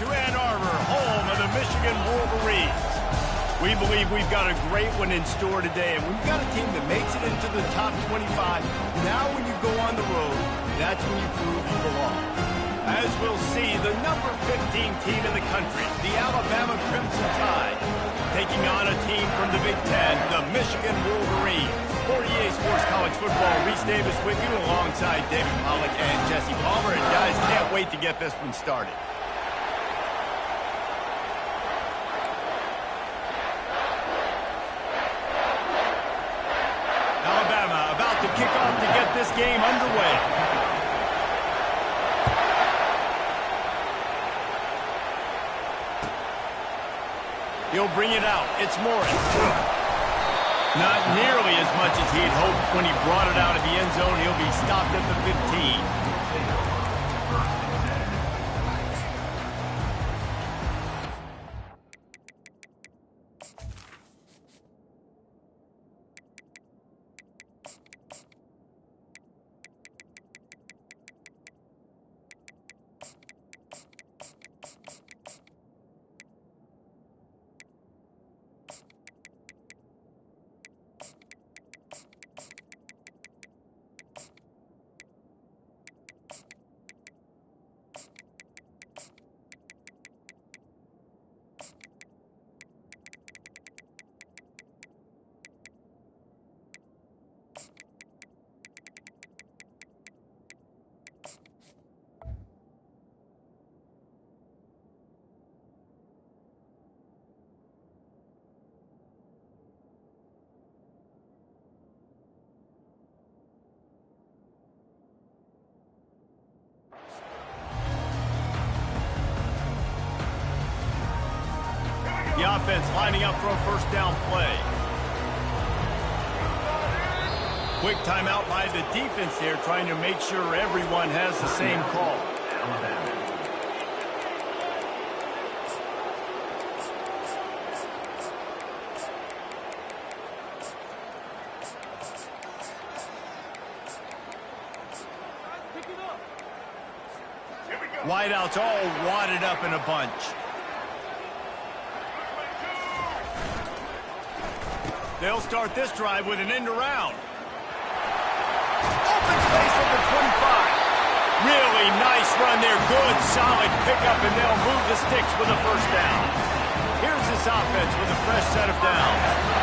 to Ann Arbor, home of the Michigan Wolverines. We believe we've got a great one in store today, and we've got a team that makes it into the top 25. Now when you go on the road, that's when you prove you belong. As we'll see, the number 15 team in the country, the Alabama Crimson Tide, taking on a team from the Big Ten, the Michigan Wolverines. For EA Sports College Football, Reese Davis with you alongside David Pollack and Jesse Palmer. And guys, can't wait to get this one started. Alabama about to kick off to get this game underway. He'll bring it out. It's Morris. Not nearly as much as he'd hoped when he brought it out of the end zone. He'll be stopped at the 15. The offense lining up for a first down play. Quick timeout by the defense there, trying to make sure everyone has the same call. Wideouts all wadded up in a bunch. They'll start this drive with an end around. Open space at the 25. Really nice run there. Good, solid pickup, and they'll move the sticks with a first down. Here's this offense with a fresh set of downs.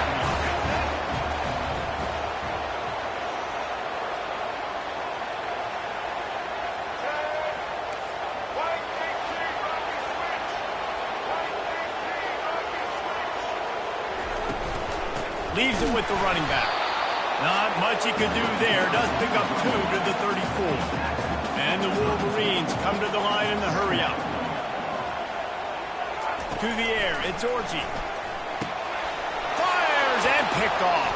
Leaves it with the running back. Not much he could do there. Does pick up 2 to the 34. And the Wolverines come to the line in the hurry up. To the air, it's Orji. Fires and picked off.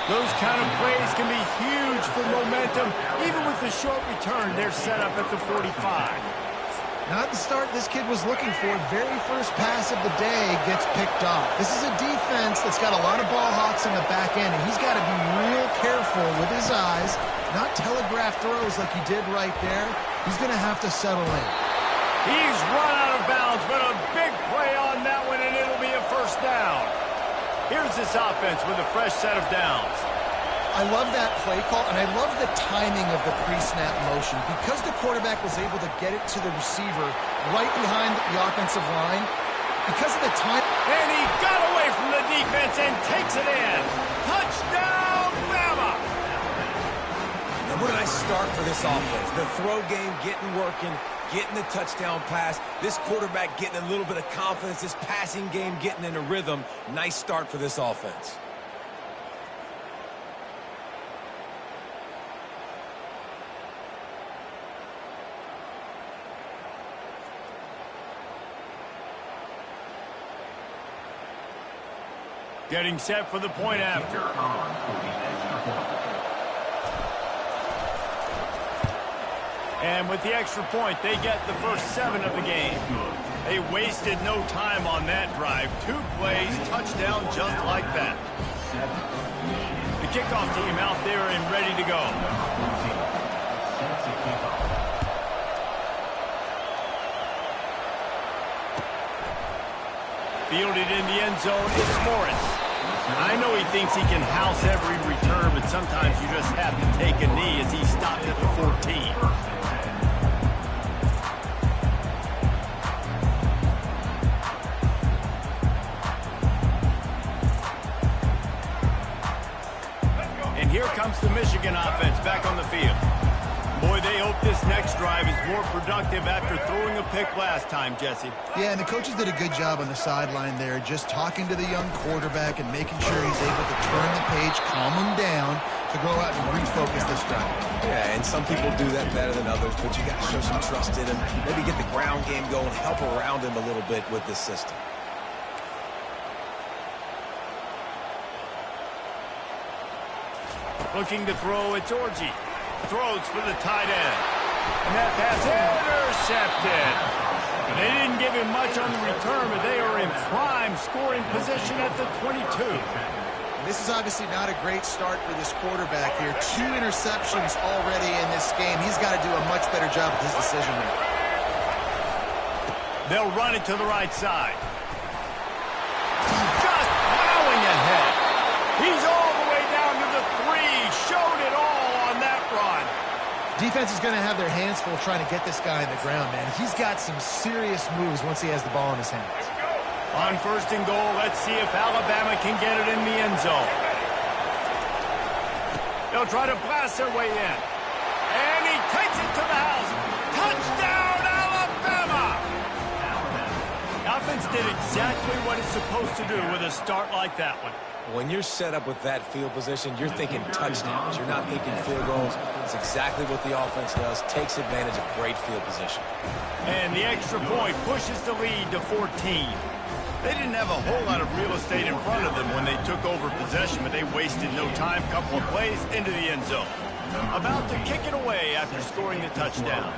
Those kind of plays can be huge for momentum. Even with the short return, they're set up at the 45. Not the start this kid was looking for. Very first pass of the day gets picked off. This is a defense that's got a lot of ball hawks in the back end, and he's got to be real careful with his eyes, not telegraph throws like he did right there. He's going to have to settle in. He's run out of bounds, but a big play on that one, and it'll be a first down. Here's this offense with a fresh set of downs. I love that play call, and I love the timing of the pre-snap motion. Because the quarterback was able to get it to the receiver right behind the offensive line, because of the time... And he got away from the defense and takes it in. Touchdown, Bama! Now, what a nice start for this offense. The throw game getting working, getting the touchdown pass. This quarterback getting a little bit of confidence. This passing game getting in a rhythm. Nice start for this offense. Getting set for the point after. And with the extra point, they get the first 7 of the game. They wasted no time on that drive. 2 plays, touchdown just like that. The kickoff team out there and ready to go. Fielded in the end zone, it's Morris. I know he thinks he can house every return, but sometimes you just have to take a knee as he stopped at the 14. And here comes the Michigan offense back on the field. Boy, they hope this next drive is more productive after throwing a pick last time, Jesse. Yeah, and the coaches did a good job on the sideline there, just talking to the young quarterback and making sure he's able to turn the page, calm him down, to go out and refocus this drive. Yeah, and some people do that better than others, but you got to show some trust in him. Maybe get the ground game going, help around him a little bit with this system. Looking to throw, it's Orji. Throws for the tight end. And that pass intercepted. And they didn't give him much on the return, but they are in prime scoring position at the 22. This is obviously not a great start for this quarterback here. 2 interceptions already in this game. He's got to do a much better job with his decision making. They'll run it to the right side. Just plowing ahead. He's all the way down to the 3. Showed it all on that run. Defense is going to have their hands full trying to get this guy in the ground, man. He's got some serious moves once he has the ball in his hands. On 1st and goal, let's see if Alabama can get it in the end zone. They'll try to blast their way in. And he takes it to the house. Touchdown, Alabama! The offense did exactly what it's supposed to do with a start like that one. When you're set up with that field position, you're thinking touchdowns. You're not thinking field goals. It's exactly what the offense does. Takes advantage of great field position. And the extra point pushes the lead to 14. They didn't have a whole lot of real estate in front of them when they took over possession, but they wasted no time. Couple of plays into the end zone. About to kick it away after scoring the touchdown.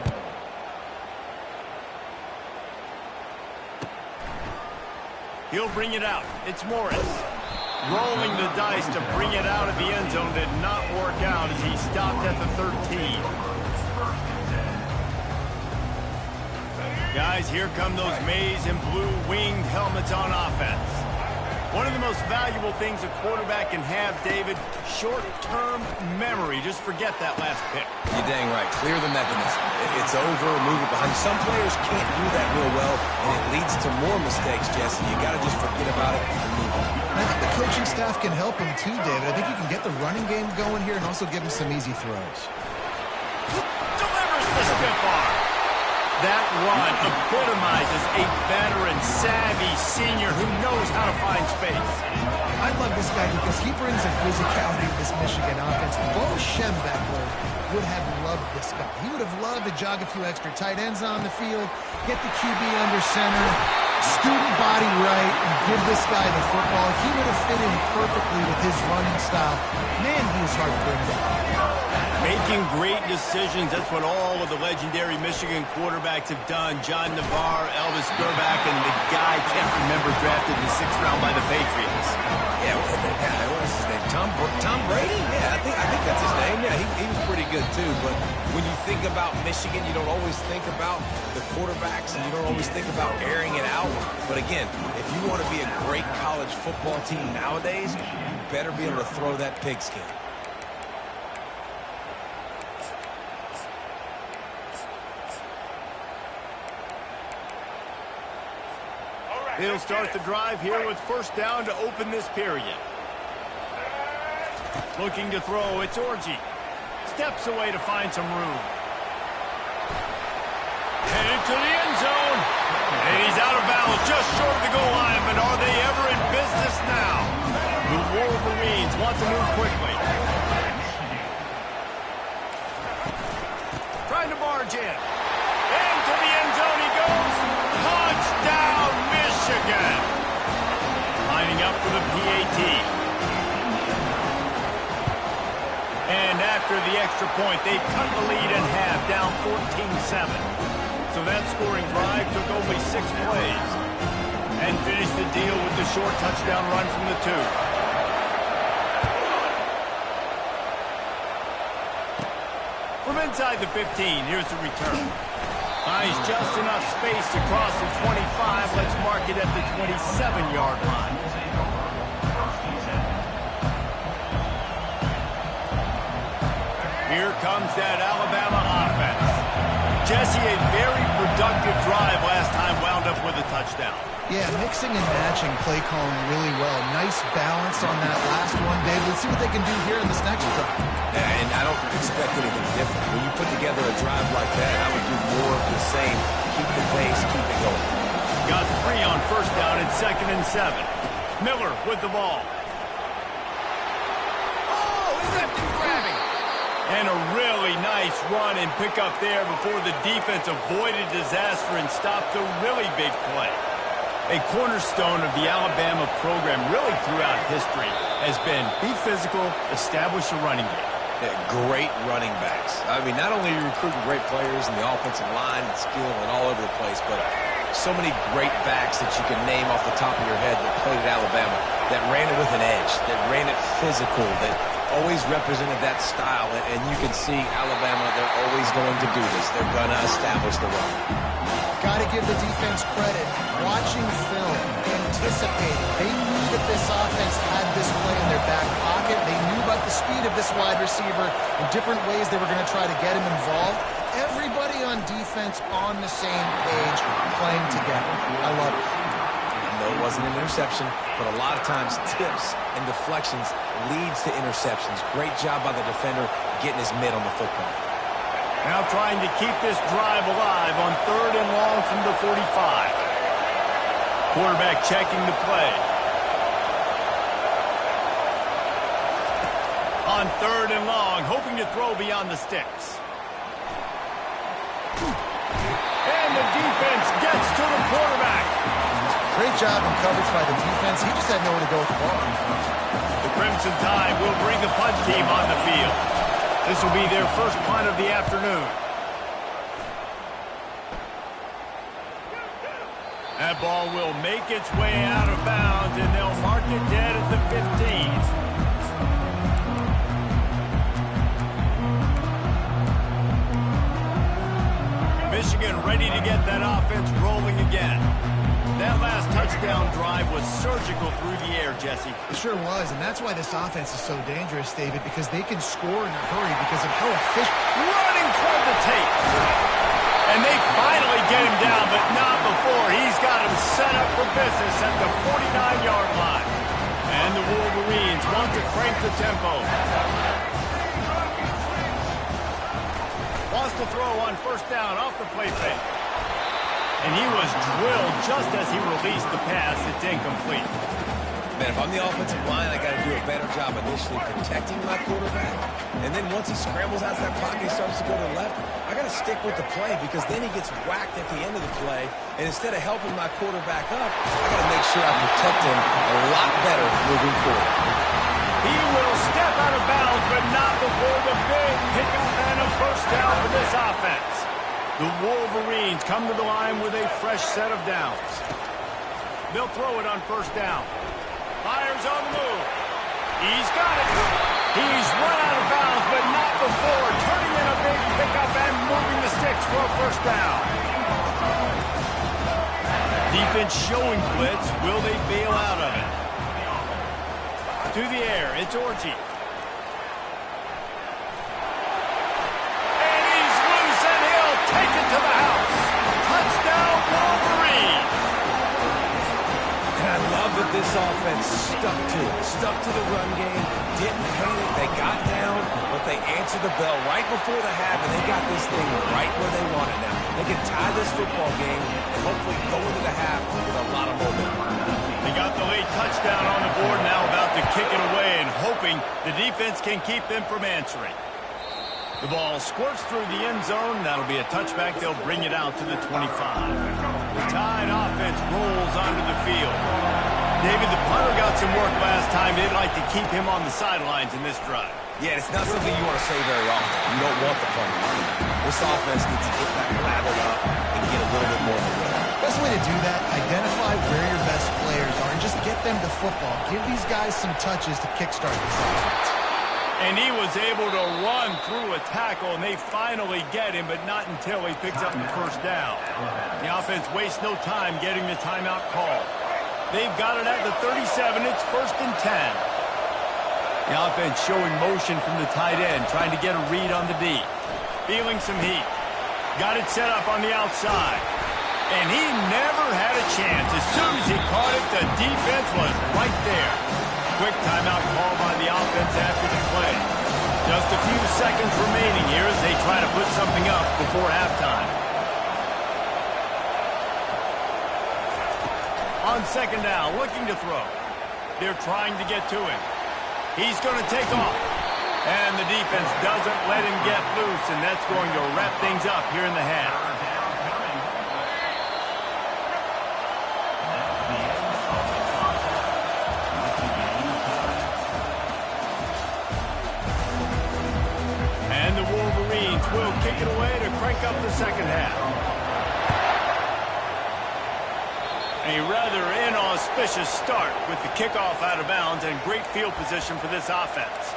He'll bring it out. It's Morris. Rolling the dice to bring it out of the end zone did not work out as he stopped at the 13. Guys, here come those maize and blue winged helmets on offense. One of the most valuable things a quarterback can have, David, short-term memory. Just forget that last pick. You're dang right. Clear the mechanism. It's over, move it behind. Some players can't do that real well, and it leads to more mistakes, Jesse. You got to just forget about it and move on. I think the coaching staff can help him too, David. I think you can get the running game going here and also give him some easy throws. Delivers the stiff arm. That run epitomizes a veteran, savvy senior who knows how to find space. I love this guy because he brings a physicality to this Michigan offense. Bo Schembechler would have loved this guy. He would have loved to jog a few extra tight ends on the field, get the QB under center, student body right, and give this guy the football. He would have fit in perfectly with his running style. Man, he was hard to bring down. Making great decisions, that's what all of the legendary Michigan quarterbacks have done. John Navarre, Elvis Grbac, and the guy I can't remember drafted in the 6th round by the Patriots. Yeah, what's his name? Tom Brady? Yeah, I think that's his name. Yeah, he was pretty good too. But when you think about Michigan, you don't always think about the quarterbacks, and you don't always think about airing it out. But again, if you want to be a great college football team nowadays, you better be able to throw that pigskin. They'll start the drive here with 1st down to open this period. Looking to throw, it's Orji. Steps away to find some room. Headed to the end zone. And he's out of bounds just short of the goal line, but are they ever in business now? The Wolverines want to move quickly. Trying to barge in. Into the end zone he goes. Touchdown, Michigan. Lining up for the PAT. And after the extra point, they cut the lead in half, down 14-7. So that scoring drive took only 6 plays. And finished the deal with the short touchdown run from the 2. From inside the 15, here's the return. Nice, just enough space to cross the 25. Let's mark it at the 27-yard line. Here comes that Alabama offense. Jesse, a very productive drive last time, wound up with a touchdown. Yeah, mixing and matching play calling really well. Nice balance on that last one, Dave. Let's see what they can do here in this next drive. Yeah, and I don't expect anything different. When you put together a drive like that, I would do more of the same. Keep the pace, keep it going. Got 3 on first down and 2nd and 7. Miller with the ball. Oh, he's left and grabbing. And a really nice run and pick up there before the defense avoided disaster and stopped a really big play. A cornerstone of the Alabama program really throughout history has been be physical, establish a running game. Yeah, great running backs. I mean, not only are you recruiting great players in the offensive line and skill and all over the place, but so many great backs that you can name off the top of your head that played at Alabama, that ran it with an edge, that ran it physical, that always represented that style. And you can see Alabama, they're always going to do this. They're going to establish the run. Got to give the defense credit. Watching film, anticipating. They knew that this offense had this play in their back pocket. They knew about the speed of this wide receiver and different ways they were going to try to get him involved. Everybody on defense on the same page, playing together. I love it. I know it wasn't an interception, but a lot of times tips and deflections leads to interceptions. Great job by the defender getting his mitt on the football. Now trying to keep this drive alive on 3rd and long from the 45. Quarterback checking the play. On 3rd and long, hoping to throw beyond the sticks. And the defense gets to the quarterback. Great job in coverage by the defense. He just had nowhere to go with the ball. The Crimson Tide will bring the punt team on the field. This will be their first punt of the afternoon. That ball will make its way out of bounds, and they'll mark it dead at the 15. Michigan ready to get that offense rolling again. That last touchdown drive was surgical through the air, Jesse. It sure was, and that's why this offense is so dangerous, David, because they can score in a hurry because of how efficient. Running toward the tape. And they finally get him down, but not before. He's got him set up for business at the 49-yard line. And the Wolverines want to crank the tempo. Wants to throw on first down off the play fake. And he was drilled just as he released the pass. It's incomplete. Man, if I'm the offensive line, I got to do a better job initially protecting my quarterback. And then once he scrambles out of that pocket, he starts to go to the left, I got to stick with the play because then he gets whacked at the end of the play. And instead of helping my quarterback up, I got to make sure I protect him a lot better moving forward. He will step out of bounds, but not before the big pickup and a first down for this offense. The Wolverines come to the line with a fresh set of downs. They'll throw it on first down. Fires on the move. He's got it. He's run out of bounds, but not before turning in a big pickup and moving the sticks for a first down. Defense showing blitz. Will they bail out of it? To the air, it's Orji. And he's loose, and he'll take it to the house. Touchdown, Wolverine. And I love that this offense stuck to it. Stuck to the run game. Didn't panic. They got down, but they answered the bell right before the half, and they got this thing right where they want it now. They can tie this football game and hopefully go into the half with a lot of momentum. They got the late touchdown on the board, now about to kick it away and hoping the defense can keep them from answering. The ball squirts through the end zone. That'll be a touchback. They'll bring it out to the 25. The Tide offense rolls onto the field. David, the punter got some work last time. They'd like to keep him on the sidelines in this drive. Yeah, it's not something you want to say very often. You don't want the punter. This offense needs to get back lathered up and get a little bit more of a rhythm. Best way to do that, identify where your best players are and just get them the football. Give these guys some touches to kickstart this offense. And he was able to run through a tackle, and they finally get him, but not until he picks up the first down. The offense wastes no time getting the timeout call. They've got it at the 37. It's 1st and 10. The offense showing motion from the tight end, trying to get a read on the D. Feeling some heat. Got it set up on the outside. And he never had a chance. As soon as he caught it, the defense was right there. Quick timeout call by the offense after the play. Just a few seconds remaining here as they try to put something up before halftime. On 2nd down, looking to throw. They're trying to get to him. He's going to take off. And the defense doesn't let him get loose, and that's going to wrap things up here in the half. And the Wolverines will kick it away to crank up the second half. A rather inauspicious start with the kickoff out of bounds and great field position for this offense.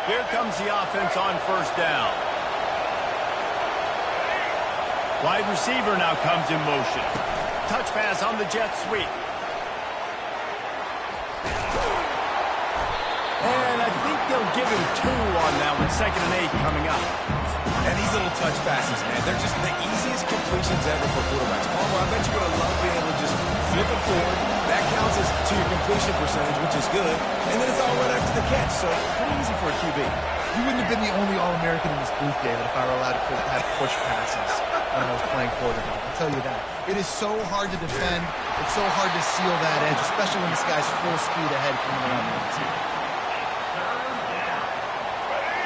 Here comes the offense on 1st down. Wide receiver now comes in motion. Touch pass on the jet sweep. And I think they'll give him 2 on that one. 2nd and 8 coming up. And these little touch passes, man, they're just the easiest completions ever for quarterbacks. Palmer, I bet you're going to love being able to just flip it forward. That counts as to your completion percentage, which is good. And then it's all right after the catch, so pretty easy for a QB. You wouldn't have been the only All-American in this booth, David, if I were allowed to have push passes when I was playing quarterback. I'll tell you that. It is so hard to defend. It's so hard to seal that edge, especially when this guy's full speed ahead coming around the outside.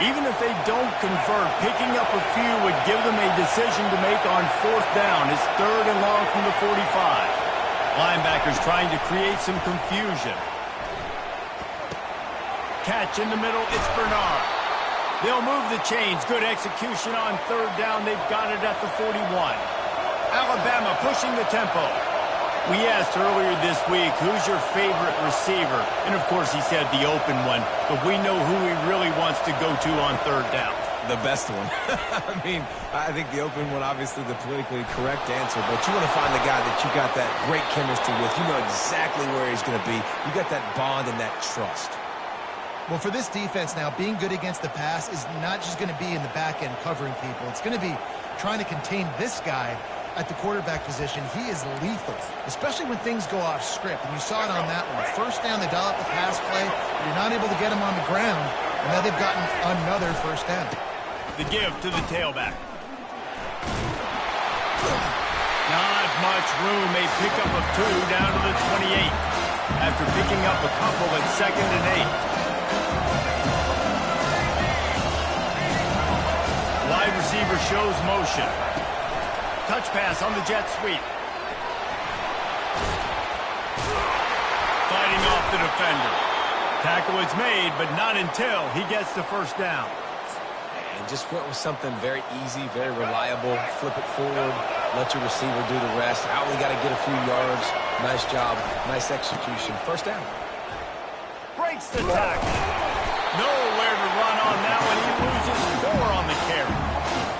Even if they don't convert, picking up a few would give them a decision to make on 4th down. It's 3rd and long from the 45. Linebackers trying to create some confusion. Catch in the middle, it's Bernard. They'll move the chains. Good execution on 3rd down. They've got it at the 41. Alabama pushing the tempo. We asked earlier this week, who's your favorite receiver? And, of course, he said the open one. But we know who he really wants to go to on 3rd down. The best one. I mean, I think the open one, obviously the politically correct answer. But you want to find the guy that you got that great chemistry with. You know exactly where he's going to be. You got that bond and that trust. Well, for this defense now, being good against the pass is not just going to be in the back end covering people. It's going to be trying to contain this guy at the quarterback position. He is lethal, especially when things go off script. And you saw it on that one. 1st down, they dial up the pass play. You're not able to get him on the ground. And now they've gotten another 1st down. The give to the tailback. Not much room. A pickup of 2 down to the 28. After picking up a couple at 2nd and 8. Wide receiver shows motion. Touch pass on the jet sweep. Fighting off the defender. Tackle is made, but not until he gets the 1st down. And just went with something very easy, very reliable. Flip it forward. Let your receiver do the rest. I only got to get a few yards. Nice job. Nice execution. 1st down. Breaks the tackle. Nowhere to run on that one. He loses 4 on the carry.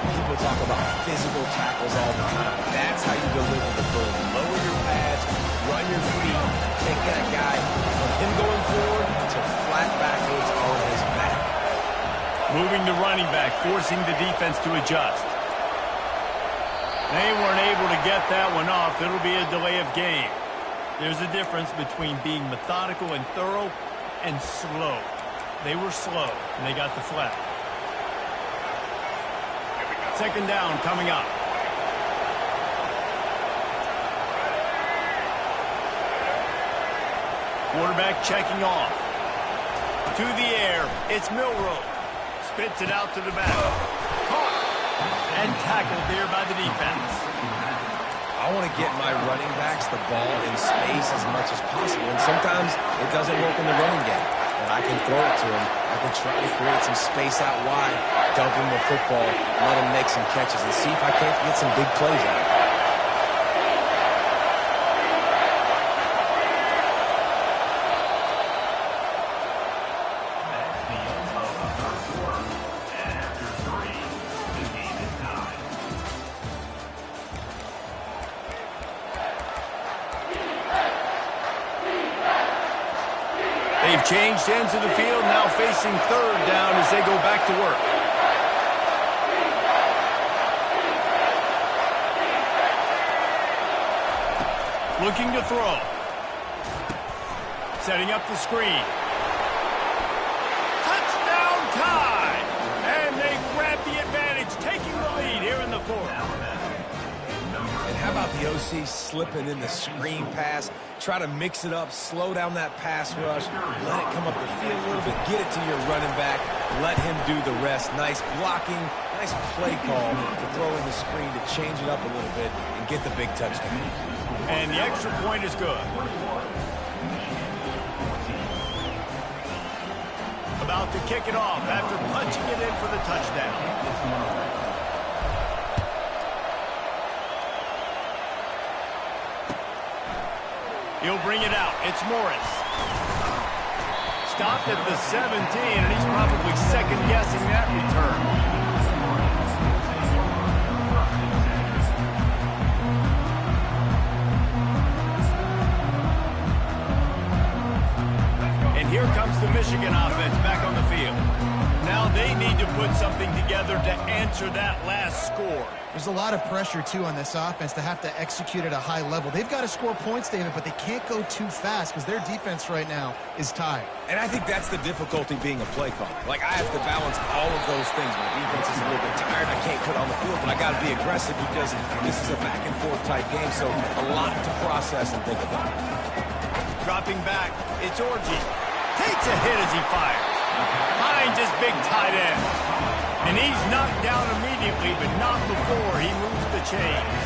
People talk about physical tackles all the time. That's how you deliver the boom. Lower your pads, run your feet, take that guy from him going forward to flat backwards on his back. Moving the running back, forcing the defense to adjust. They weren't able to get that one off. It'll be a delay of game. There's a difference between being methodical and thorough and slow. They were slow, and they got the flag. 2nd down coming up. Quarterback checking off. To the air. It's Milroe. Spits it out to the back. Caught. And tackled there by the defense. I want to get my running backs the ball in space as much as possible. And sometimes it doesn't work in the running game. But I can throw it to him. I can try to create some space out wide, dump him the football, let him make some catches, and see if I can't get some big plays out of it. They've changed ends of the field, now facing third down as they go back to work. Looking to throw. Setting up the screen. Touchdown tie! And they grab the advantage, taking the lead here in the fourth. And how about the OC slipping in the screen pass? Try to mix it up, slow down that pass rush, let it come up the field a little bit, get it to your running back, let him do the rest. Nice blocking, nice play call to throw in the screen to change it up a little bit and get the big touchdown. And the extra point is good. About to kick it off after punching it in for the touchdown. He'll bring it out. It's Morris. Stopped at the 17, and he's probably second-guessing that return. Here comes the Michigan offense back on the field. Now they need to put something together to answer that last score. There's a lot of pressure, too, on this offense to have to execute at a high level. They've got to score points, David, but they can't go too fast because their defense right now is tired. And I think that's the difficulty being a play caller. Like, I have to balance all of those things. My defense is a little bit tired. I can't put on the field, but I got to be aggressive because this is a back-and-forth type game, so a lot to process and think about. Dropping back, it's Orji. Takes a hit as he fires. Finds his big tight end. And he's knocked down immediately, but not before he moves the chains.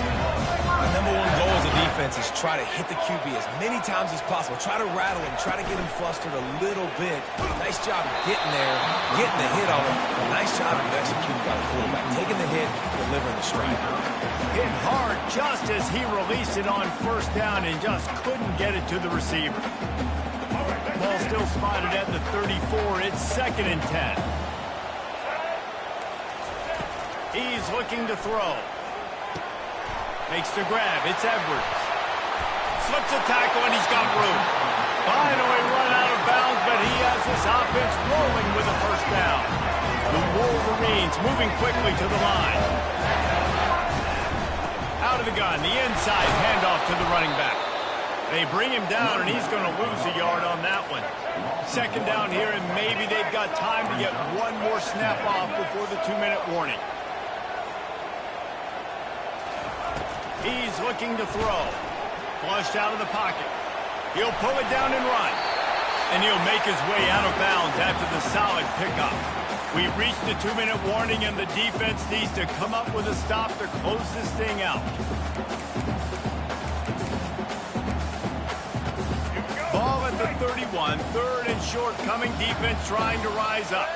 My number one goal as a defense is try to hit the QB as many times as possible. Try to rattle him. Try to get him flustered a little bit. Nice job getting there, getting the hit on him. Nice job of executing by the quarterback. Taking the hit, delivering the strike. Hit hard just as he released it on first down and just couldn't get it to the receiver. Ball still spotted at the 34. It's 2nd and 10. He's looking to throw. Makes the grab. It's Edwards. Slips a tackle, and he's got room. Finally run out of bounds, but he has this offense rolling with a first down. The Wolverines moving quickly to the line. Out of the gun, the inside handoff to the running back. They bring him down, and he's going to lose a yard on that one. 2nd down here, and maybe they've got time to get one more snap off before the 2-minute warning. He's looking to throw. Flushed out of the pocket. He'll pull it down and run. And he'll make his way out of bounds after the solid pickup. We've reached the 2-minute warning, and the defense needs to come up with a stop to close this thing out. Ball at the 31, 3rd and short coming. Defense trying to rise up.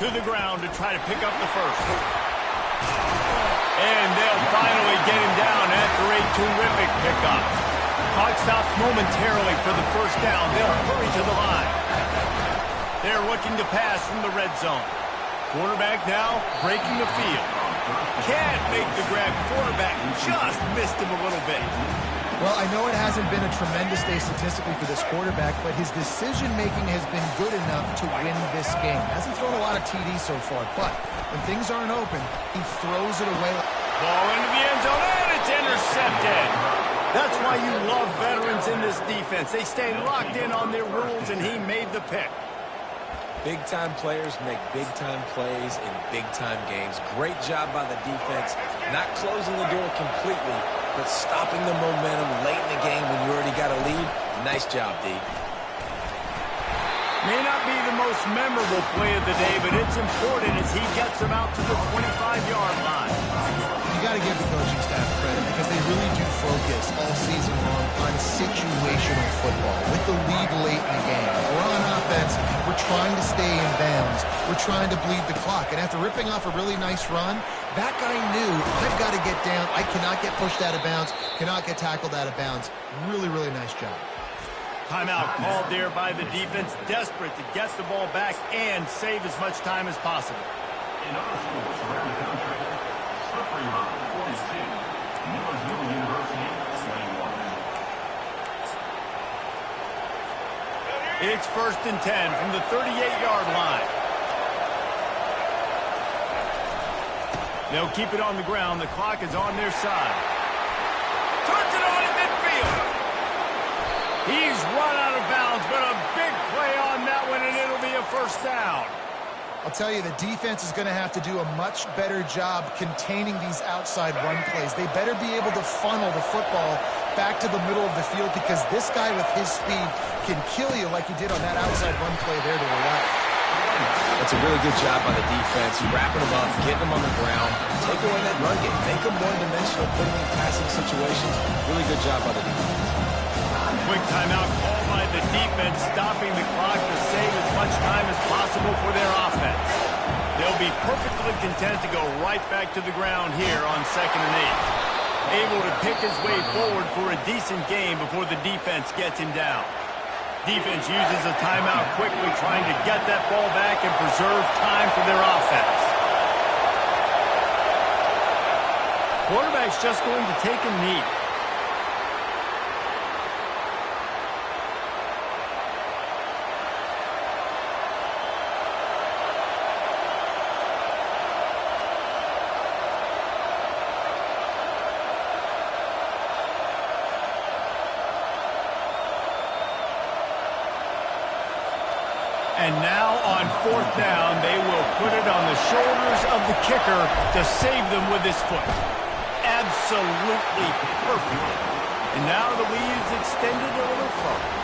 To the ground to try to pick up the first. And they'll finally get him down after a terrific pickup. Clock stops momentarily for the first down. They'll hurry to the line. They're looking to pass from the red zone. Quarterback now breaking the field. Can't make the grab. Quarterback just missed him a little bit. Well, I know it hasn't been a tremendous day statistically for this quarterback, but his decision-making has been good enough to win this game. Hasn't thrown a lot of TDs so far, but when things aren't open, he throws it away. Ball into the end zone, and it's intercepted. That's why you love veterans in this defense. They stay locked in on their rules, and he made the pick. Big-time players make big-time plays in big-time games. Great job by the defense, not closing the door completely, but stopping the momentum late in the game when you already got a lead. Nice job, D. May not be the most memorable play of the day, but it's important as he gets them out to the 25-yard line. You got to give the coaching staff credit because they really do focus all season long on situational football with the lead late in the game. We're on offense. We're trying to stay in bounds. We're trying to bleed the clock. And after ripping off a really nice run, that guy knew, I've got to get down. I cannot get pushed out of bounds, cannot get tackled out of bounds. Really, really nice job. Timeout called there by the defense, desperate to get the ball back and save as much time as possible. In other schools around the country, slippery rock 42, Millersville University, lane 1. It's 1st and 10 from the 38-yard line. They'll keep it on the ground. The clock is on their side. Turns it on in midfield. He's run out of bounds, but a big play on that one, and it'll be a first down. I'll tell you, the defense is going to have to do a much better job containing these outside run plays. They better be able to funnel the football back to the middle of the field because this guy with his speed can kill you like he did on that outside run play there to the left. That's a really good job by the defense, wrapping them up, getting them on the ground, take away that run game, make them one-dimensional, putting them in passing situations. Really good job by the defense. Quick timeout called by the defense, stopping the clock to save as much time as possible for their offense. They'll be perfectly content to go right back to the ground here on 2nd and 8. Able to pick his way forward for a decent game before the defense gets him down. Defense uses a timeout quickly, trying to get that ball back and preserve time for their offense. Quarterback's just going to take a knee. And now on 4th down, they will put it on the shoulders of the kicker to save them with his foot. Absolutely perfect. And now the lead is extended a little further.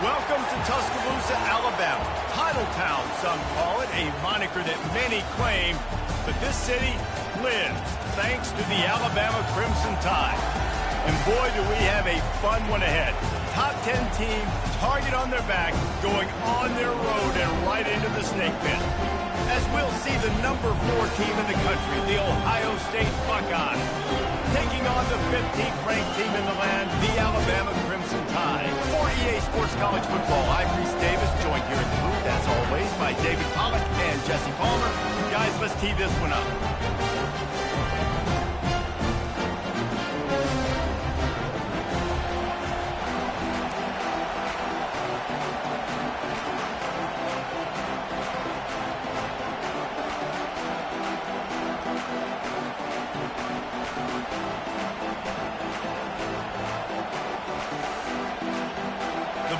Welcome to Tuscaloosa, Alabama. Titletown, some call it, a moniker that many claim, but this city lives thanks to the Alabama Crimson Tide. And boy, do we have a fun one ahead. Top 10 team, target on their back, going on their road and right into the snake pit. As we'll see the number 4 team in the country, the Ohio State Buckeyes, taking on the 15th ranked team in the land, the Alabama Crimson Tide. For EA Sports College Football, I'm Reese Davis, joined here in the booth, as always, by David Pollack and Jesse Palmer. Guys, let's tee this one up.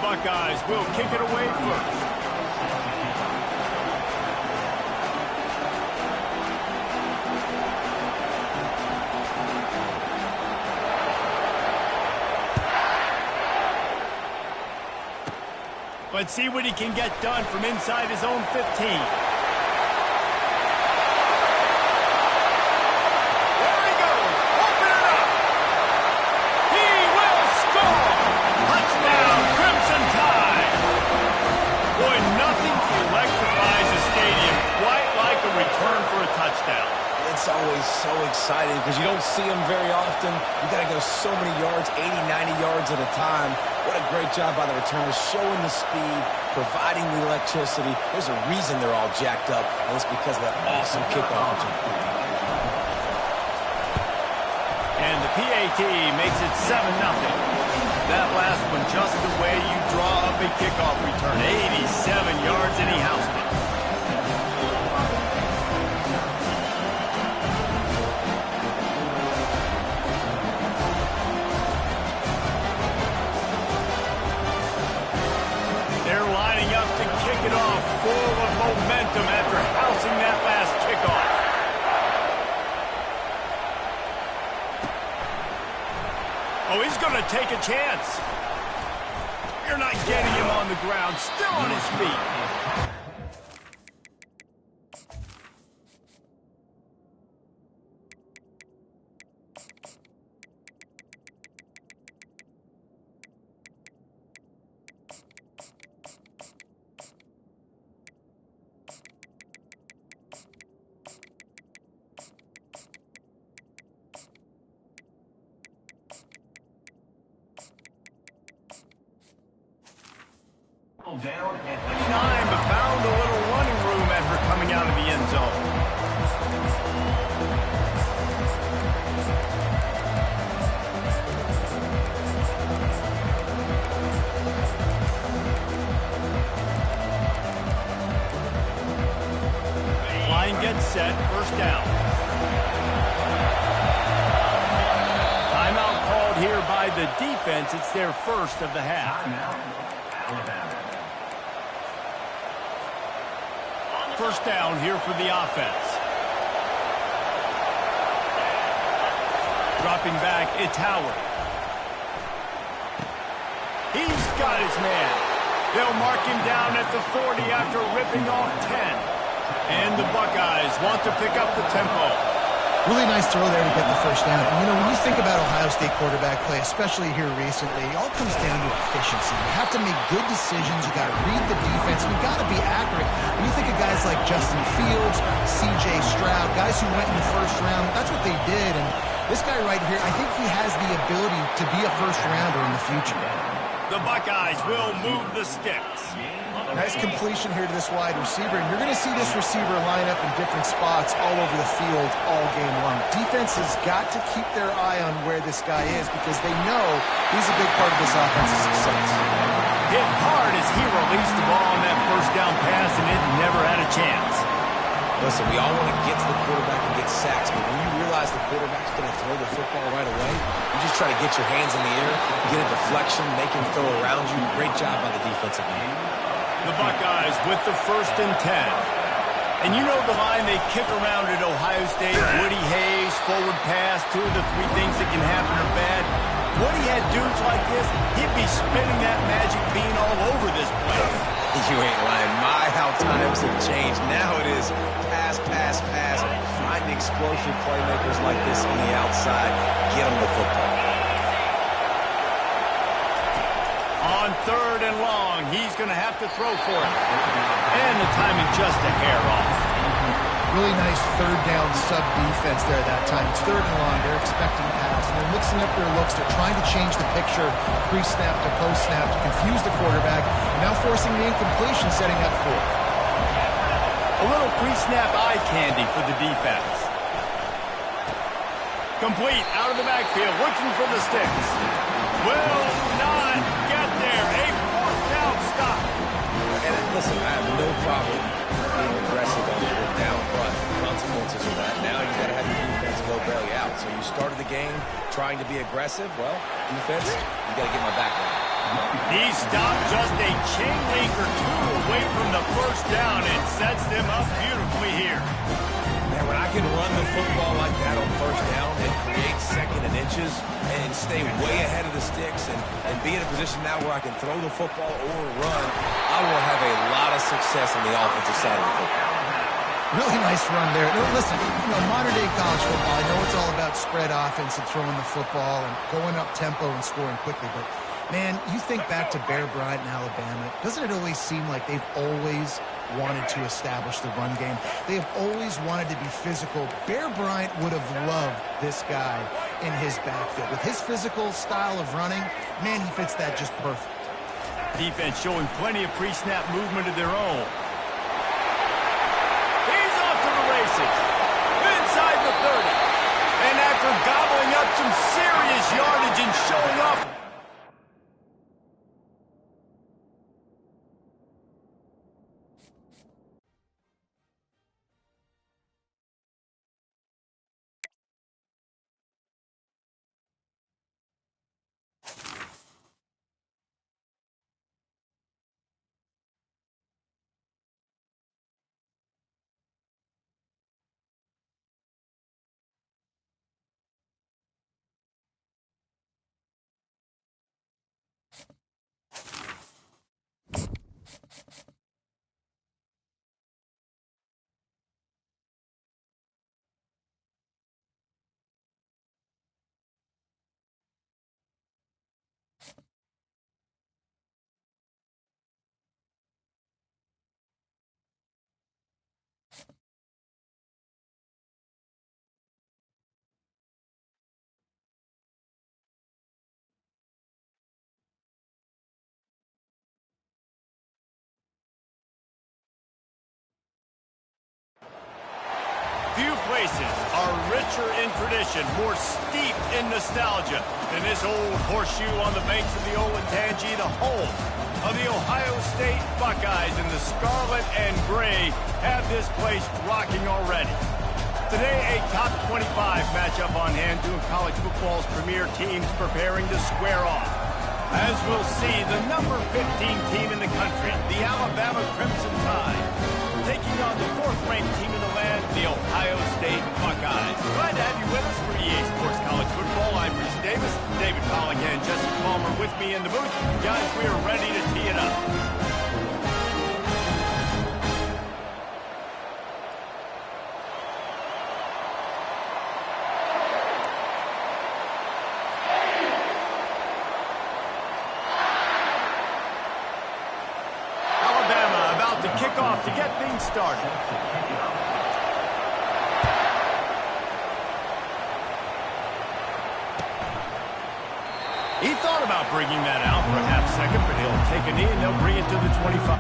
Buckeyes will kick it away first. Let's see what he can get done from inside his own 15. It's always so exciting because you don't see them very often. You got to go so many yards, 80, 90 yards at a time. What a great job by the returners, showing the speed, providing the electricity. There's a reason they're all jacked up, and it's because of that awesome kickoff return. And the PAT makes it 7-0. That last one just the way you draw up a kickoff return. 87 yards, and he housed it. it off full of momentum after housing that last kickoff. Oh, he's going to take a chance. You're not getting him on the ground, still on his feet. Down at 29, but found a little running room after coming out of the end zone. Line gets set, first down. Timeout called here by the defense. It's their first of the half. Alabama. First down here for the offense. Dropping back, it's Howard. He's got his man. They'll mark him down at the 40 after ripping off 10. And the Buckeyes want to pick up the tempo. Really nice throw there to get the first down. And, you know, when you think about Ohio State quarterback play, especially here recently, it all comes down to efficiency. You have to make good decisions. You got to read the defense. You got to be accurate. When you think of guys like Justin Fields, C.J. Stroud, guys who went in the first round, that's what they did. And this guy right here, I think he has the ability to be a first rounder in the future. The Buckeyes will move the sticks. Nice completion here to this wide receiver, and you're going to see this receiver line up in different spots all over the field all game long. Defense has got to keep their eye on where this guy is because they know he's a big part of this offense's success. Hit hard as he released the ball on that first down pass, and it never had a chance. Listen, we all want to get to the quarterback and get sacks, but when you realize the quarterback's going to throw the football right away, you just try to get your hands in the air, get a deflection, make him throw around you. Great job by the defensive end. The Buckeyes with the 1st and 10. And you know the line they kick around at Ohio State, Woody Hayes, forward pass, 2 of the 3 things that can happen are bad. Woody had dudes like this, he'd be spinning that magic bean all over this place. You ain't lying. My, how times have changed. Now it is pass, pass, pass. Find explosive playmakers like this on the outside. Get them the football. On 3rd and long, he's going to have to throw for it. And the timing just a hair off. Really nice 3rd down sub defense there that time. It's 3rd and long. They're expecting pass, and they're mixing up their looks. They're trying to change the picture pre-snap to post-snap to confuse the quarterback. Now forcing the incompletion, setting up 4th. A little pre-snap eye candy for the defense. Complete out of the backfield, looking for the sticks. Will not get there. A 4th down stop. And listen, I have no problem being aggressive on 4th down, but consequences for that. Now you got to have your defense go bail you out. So you started the game trying to be aggressive. Well, defense, you got to get my back now. He stopped just a chain link or 2 away from the first down and sets them up beautifully here. Man, when I can run the football like that on 1st down and create 2nd and inches and stay way ahead of the sticks and be in a position now where I can throw the football or run, I will have a lot of success on the offensive side of the football. Really nice run there. No, listen, you know, modern-day college football, I know it's all about spread offense and throwing the football and going up tempo and scoring quickly, but, man, you think back to Bear Bryant in Alabama, doesn't it always seem like they've always wanted to establish the run game? They have always wanted to be physical. Bear Bryant would have loved this guy in his backfield. With his physical style of running, man, he fits that just perfect. Defense showing plenty of pre-snap movement of their own. He's off to the races. Inside the 30. And after gobbling up some serious yardage and showing up places are richer in tradition, more steeped in nostalgia than this old horseshoe on the banks of the Olentangy, the home of the Ohio State Buckeyes, and the scarlet and gray have this place rocking already. Today, a top 25 matchup on hand, two of college football's premier teams preparing to square off. As we'll see, the number 15 team in the country, the Alabama Crimson Tide, taking on the fourth-ranked team in the land, the Ohio State Buckeyes. Glad to have you with us for EA Sports College Football. I'm Reese Davis, David Pollack and Jesse Palmer with me in the booth. Guys, we are ready to tee it up. To get things started. He thought about bringing that out for a half second, but he'll take a knee and they'll bring it to the 25.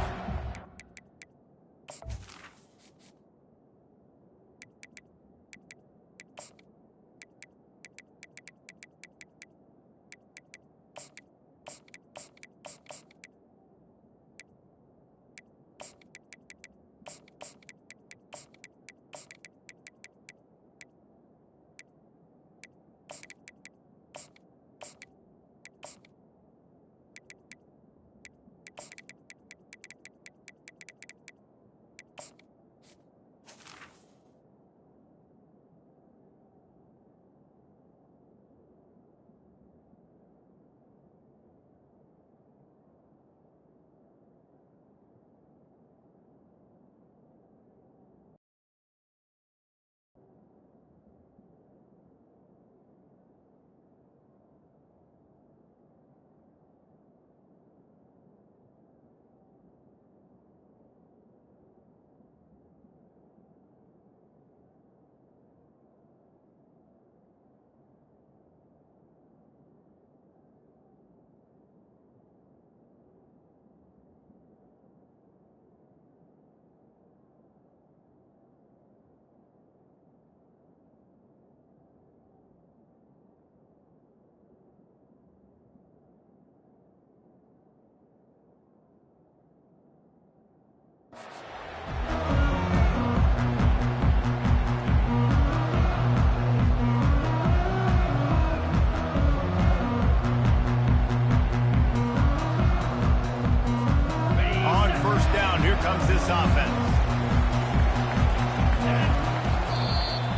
Comes this offense.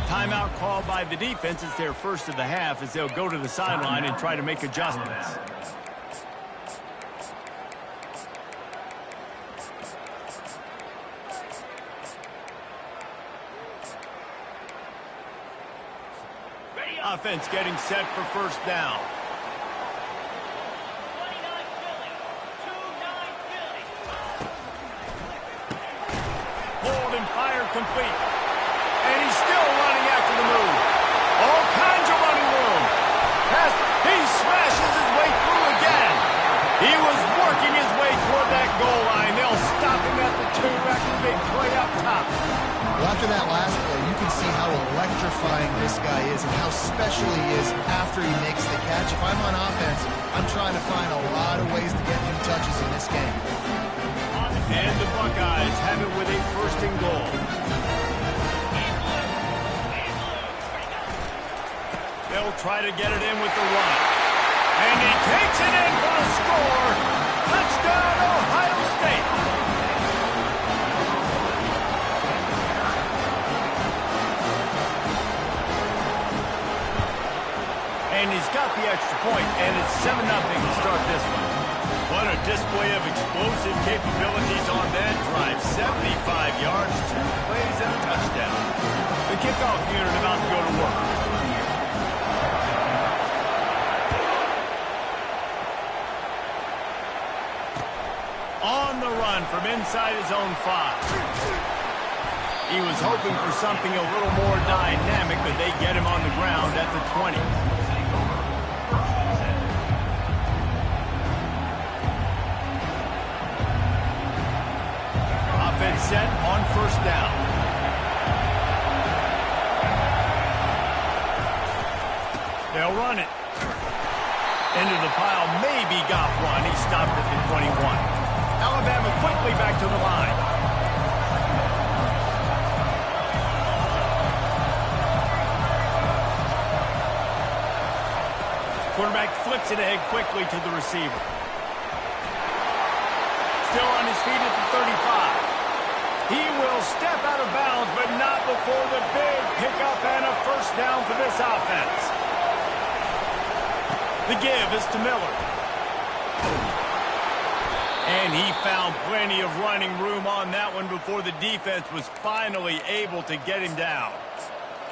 Timeout called by the defense. It's their first of the half as they'll go to the sideline and try to make adjustments. Offense getting set for first down. Complete. And he's still running after the move. All kinds of running room. He smashes his way through again. He was working his way toward that goal line. They'll stop him at the 2 after the big play up top. Well, after that last play, you can see how electrifying this guy is and how special he is after he makes the catch. If I'm on offense, I'm trying to find a lot of ways to get him touches in this game. And the Buckeyes have it with a first and goal. They'll try to get it in with the run. And he takes it in for a score. Touchdown, Ohio State. And he's got the extra point, and it's 7-0 to start this one. What a display of explosive capabilities on that drive. 75 yards, 2 plays, and a touchdown. The kickoff unit about to go to work. On the run from inside his own 5. He was hoping for something a little more dynamic, but they get him on the ground at the 20. Offense set on first down. They'll run it. Into the pile, maybe got one. He stopped at the 21. Alabama quickly back to the line. Quarterback flips it ahead quickly to the receiver. Still on his feet at the 35. He will step out of bounds, but not before the big pickup and a first down for this offense. The give is to Miller. And he found plenty of running room on that one before the defense was finally able to get him down.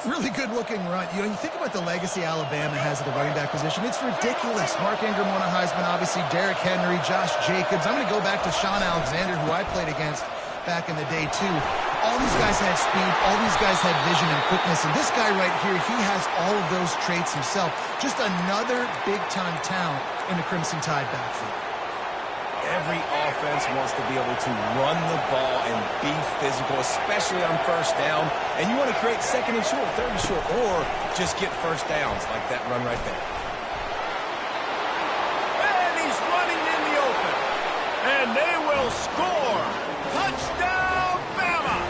Really good-looking run. You know, you think about the legacy Alabama has at the running back position. It's ridiculous. Mark Ingram won a Heisman, obviously. Derrick Henry, Josh Jacobs. I'm going to go back to Sean Alexander, who I played against back in the day, too. All these guys had speed. All these guys had vision and quickness. And this guy right here, he has all of those traits himself. Just another big-time talent in the Crimson Tide backfield. Every offense wants to be able to run the ball and be physical, especially on first down. And you want to create second and short, third and short, or just get first downs like that run right there. And he's running in the open. And they will score. Touchdown, Bama!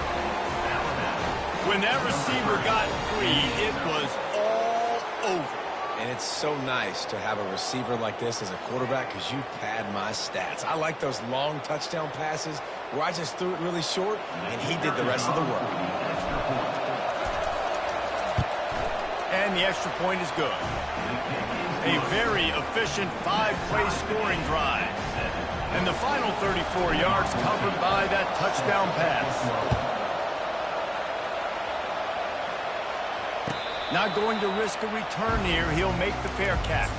When that receiver got free, it was all over. And it's so nice to have a receiver like this as a quarterback because you pad my stats. I like those long touchdown passes where I just threw it really short and he did the rest of the work. And the extra point is good. A very efficient 5-play scoring drive. And the final 34 yards covered by that touchdown pass. Not going to risk a return here. He'll make the fair catch.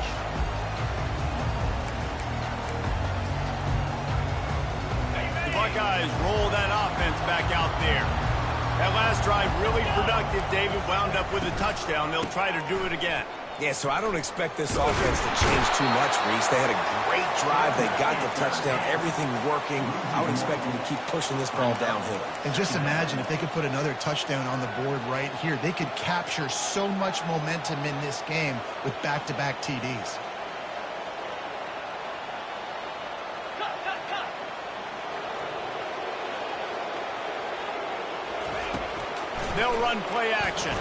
The Buckeyes roll that offense back out there. That last drive really productive. David wound up with a touchdown. They'll try to do it again. Yeah, so I don't expect this offense to change too much, Reese. They had a great drive. They got the touchdown. Everything working. I would expect them to keep pushing this ball downhill. And just imagine if they could put another touchdown on the board right here. They could capture so much momentum in this game with back-to-back TDs. They'll run play action.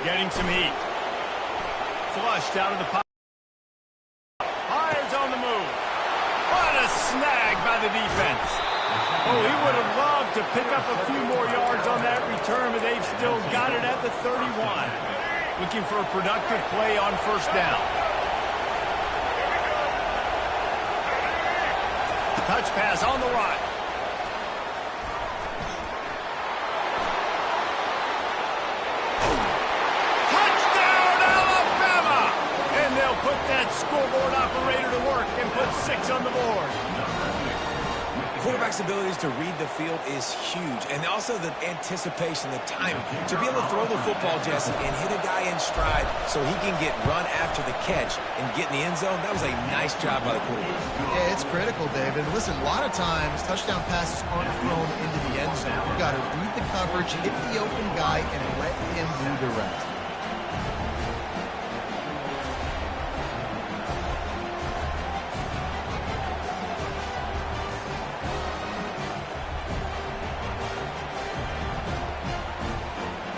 Getting some heat. Flushed out of the pocket. Hires on the move. What a snag by the defense. Oh, he would have loved to pick up a few more yards on that return, but they've still got it at the 31. Looking for a productive play on first down. Touch pass on the run. Put that scoreboard operator to work and put 6 on the board. Quarterback's abilities to read the field is huge, and also the anticipation, the timing. To be able to throw the football, Jesse, and hit a guy in stride so he can get run after the catch and get in the end zone, that was a nice job by the quarterback. Yeah, it's critical, David. Listen, a lot of times touchdown passes aren't thrown into the end zone. You've got to read the coverage, hit the open guy, and let him do the rest.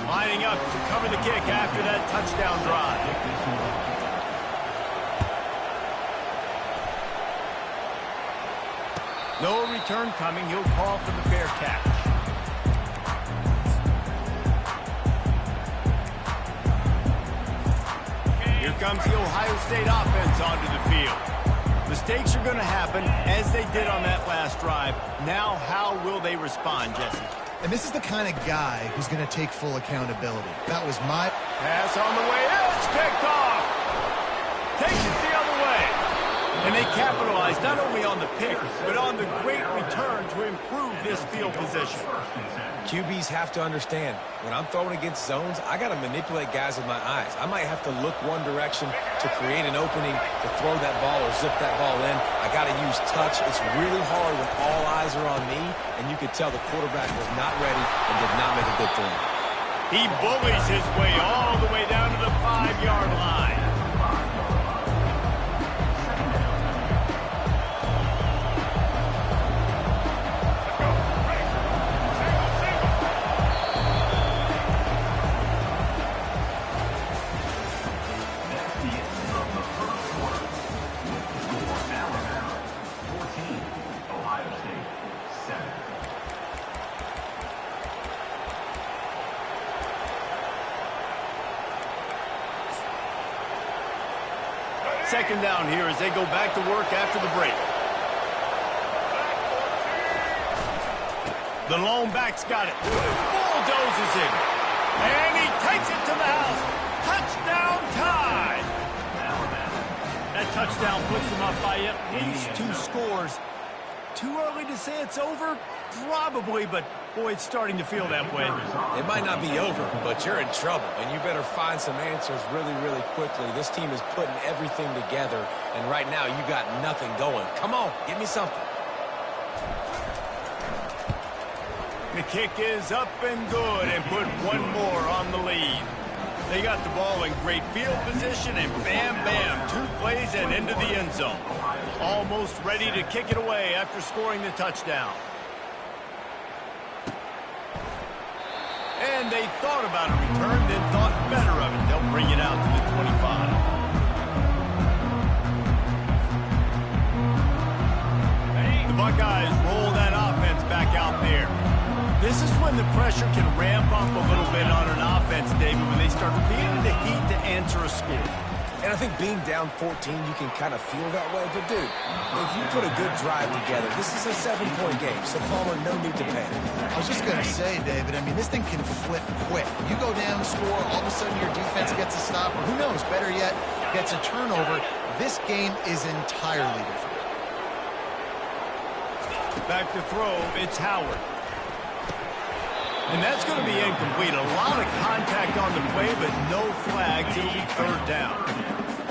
Lining up to cover the kick after that touchdown drive. No return coming. He'll call for the fair catch. Here comes the Ohio State offense onto the field. Mistakes are going to happen, as they did on that last drive. Now, how will they respond, Jesse? And this is the kind of guy who's going to take full accountability. That was my pass on the way. It's picked off. Takes it the other way. And they capitalize not only on the pick, but on the great return to improve this field position. QBs have to understand, when I'm throwing against zones, I got to manipulate guys with my eyes. I might have to look one direction to create an opening to throw that ball or zip that ball in. I got to use touch. It's really hard when all eyes are on me, and you could tell the quarterback was not ready and did not make a good throw. He bullies his way all the way down to the 5-yard line. Second down here as they go back to work after the break. The lone back's got it. Bulldozes it. And he takes it to the house. Touchdown time. That touchdown puts them up by at least 2 scores. Too early to say it's over? Probably, but boy, it's starting to feel that way. It might not be over, but you're in trouble, and you better find some answers really, really quickly. This team is putting everything together, and right now you got nothing going. Come on, give me something. The kick is up and good and put one more on the lead. They got the ball in great field position, and bam, bam, 2 plays and into the end zone. Almost ready to kick it away after scoring the touchdown. And they thought about a return, then thought better of it. They'll bring it out to the 25. The Buckeyes roll that offense back out there. This is when the pressure can ramp up a little bit on an offense, David, when they start feeling the heat to answer a score. And I think being down 14, you can kind of feel that way. But, dude, if you put a good drive together, this is a 7-point game. So, Palmer, no need to panic. I was just going to say, David, I mean, this thing can flip quick. You go down, score, all of a sudden your defense gets a stop, or who knows, better yet, gets a turnover. This game is entirely different. Back to throw, it's Howard. And that's going to be incomplete. A lot of contact on the play, but no flags. It'll be third down.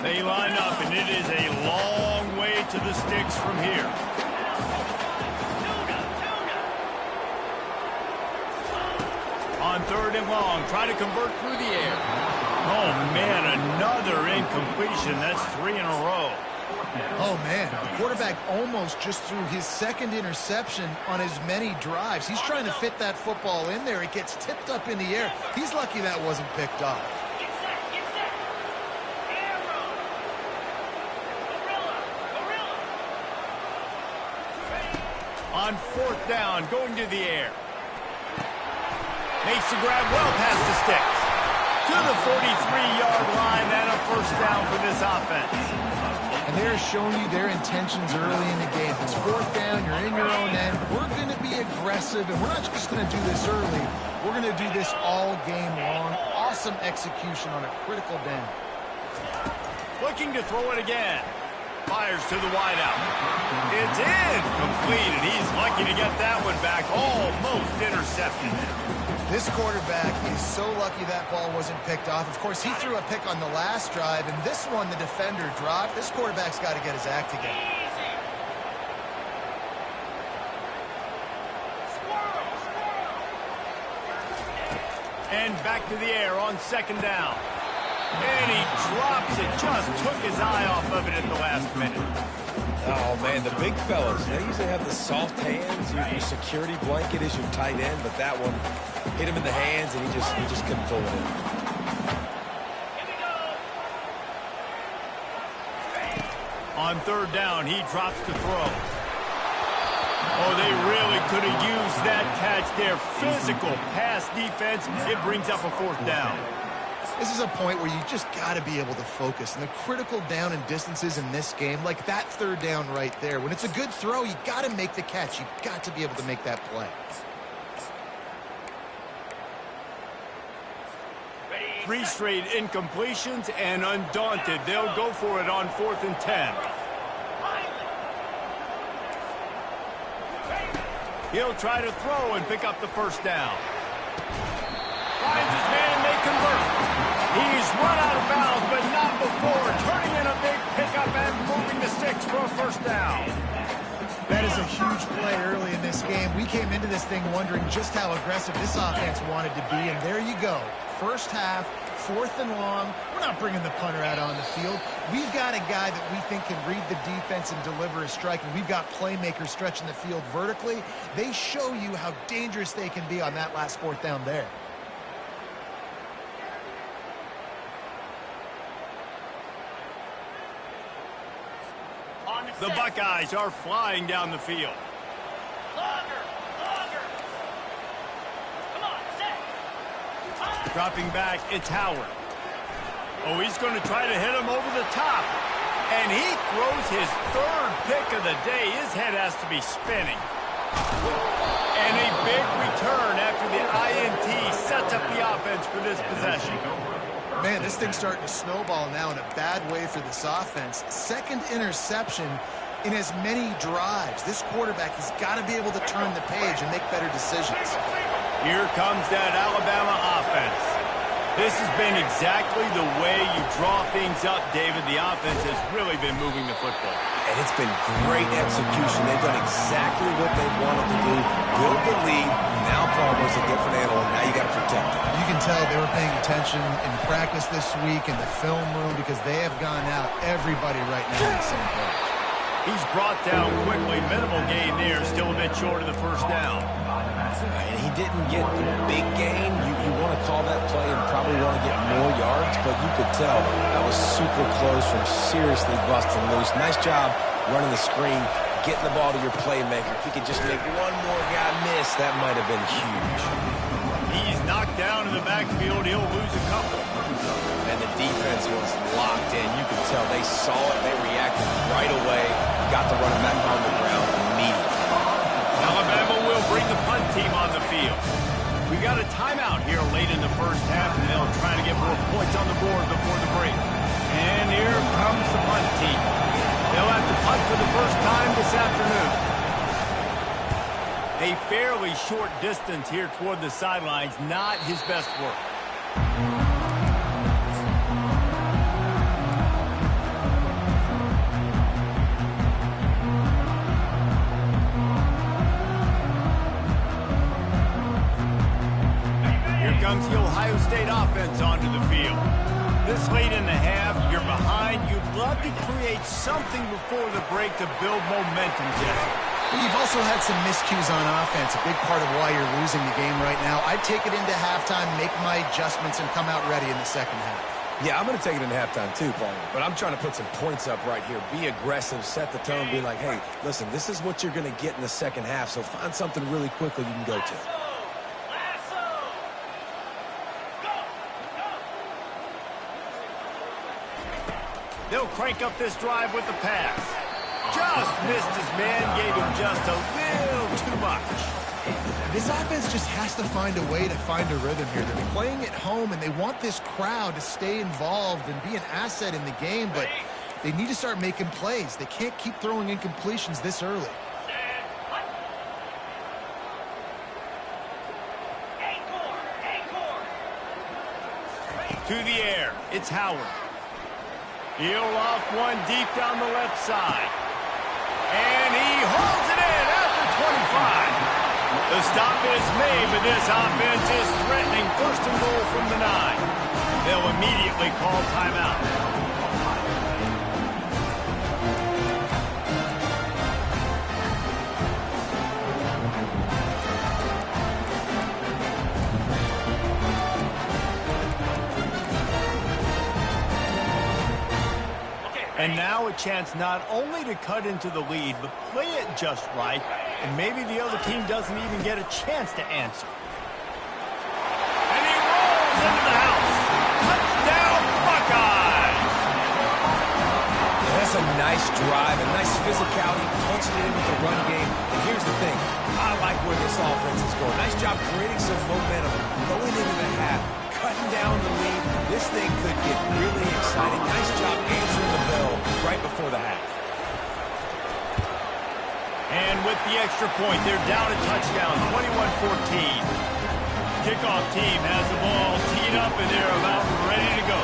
They line up, and it is a long way to the sticks from here. On third and long, try to convert through the air. Oh, man, another incompletion. That's 3 in a row. Oh, man, the quarterback almost just threw his second interception on as many drives. He's trying to fit that football in there. It gets tipped up in the air. He's lucky that wasn't picked off. On fourth down, going to the air. Makes the grab well past the sticks. To the 43-yard line, and a first down for this offense. And they're showing you their intentions early in the game. It's fourth down, you're in your own end. We're going to be aggressive, and we're not just going to do this early. We're going to do this all game long. Awesome execution on a critical down. Looking to throw it again. Fires to the wideout. It's incomplete, and he's lucky to get that one back. Almost intercepted. This quarterback is so lucky that ball wasn't picked off. Of course, he threw a pick on the last drive, and this one the defender dropped. This quarterback's got to get his act together. And back to the air on second down. And he drops it. Just took his eye off of it at the last minute. Oh, man, the big fellas, they usually have the soft hands. Your security blanket is your tight end, but that one hit him in the hands, and he just couldn't pull it in. On third down, he drops to throw. Oh, they really could have used that catch there. Physical pass defense. It brings up a fourth down. This is a point where you just got to be able to focus. And the critical down and distances in this game, like that third down right there, when it's a good throw, you got to make the catch. You got to be able to make that play. 3 straight incompletions, and undaunted, they'll go for it on 4th and 10. He'll try to throw and pick up the first down. Finds his man, and they convert. He's run out of bounds, but not before. Turning in a big pickup and moving the sticks for a first down. That is a huge play early in this game. We came into this thing wondering just how aggressive this offense wanted to be, and there you go. First half, 4th and long. We're not bringing the punter out on the field. We've got a guy that we think can read the defense and deliver a strike, and we've got playmakers stretching the field vertically. They show you how dangerous they can be on that last 4th down there. The Buckeyes are flying down the field. Dropping back, it's Howard. Oh, he's going to try to hit him over the top. And he throws his third pick of the day. His head has to be spinning. And a big return after the INT sets up the offense for this possession. Man, this thing's starting to snowball now in a bad way for this offense. Second interception in as many drives. This quarterback has got to be able to turn the page and make better decisions. Here comes that Alabama offense. This has been exactly the way you draw things up, David. The offense has really been moving the football. And it's been great execution. They've done exactly what they wanted to do. Build the lead. Now Palmer's a different animal. Now you got to protect it. You can tell they were paying attention in practice this week in the film room because they have gone out everybody right now in the same page. He's brought down quickly. Minimal gain there. Still a bit short of the first down. And he didn't get the big gain. You want to call that play and probably want to get more yards, but you could tell that was super close from seriously busting loose. Nice job running the screen, getting the ball to your playmaker. If he could just make one more guy miss, that might have been huge. He's knocked down in the backfield. He'll lose a couple. And the defense was locked in. You could tell they saw it. They reacted right away. Got the running back on the ground immediately. Alabama will bring the punt team on the field. We got a timeout here late in the first half, and they'll try to get more points on the board before the break. And here comes the punt team. They'll have to punt for the first time this afternoon. A fairly short distance here toward the sidelines, not his best work. Comes the Ohio State offense onto the field. This late in the half, you're behind. You'd love to create something before the break to build momentum, Jesse. You've also had some miscues on offense, a big part of why you're losing the game right now. I'd take it into halftime, make my adjustments, and come out ready in the second half. Yeah, I'm going to take it into halftime too, Paul. But I'm trying to put some points up right here. Be aggressive, set the tone, be like, hey, listen, this is what you're going to get in the second half, so find something really quickly you can go to. They'll crank up this drive with the pass. Just missed his man, gave him just a little too much. This offense just has to find a way to find a rhythm here. They're playing at home, and they want this crowd to stay involved and be an asset in the game, but they need to start making plays. They can't keep throwing incompletions this early. To the air, it's Howard. He'll loft one deep down the left side. And he holds it in after 25. The stop is made, but this offense is threatening first and goal from the 9. They'll immediately call timeout. And now a chance not only to cut into the lead, but play it just right, and maybe the other team doesn't even get a chance to answer. And he rolls into the house. Touchdown, Buckeyes! That's a nice drive, a nice physicality, punching in with the run game. And here's the thing, I like where this offense is going. Nice job creating some momentum, going into the half, cutting down the lead. This thing could get really exciting. Nice job answering the bell right before the half. And with the extra point, they're down a touchdown, 21-14. Kickoff team has the ball teed up, and they're about ready to go.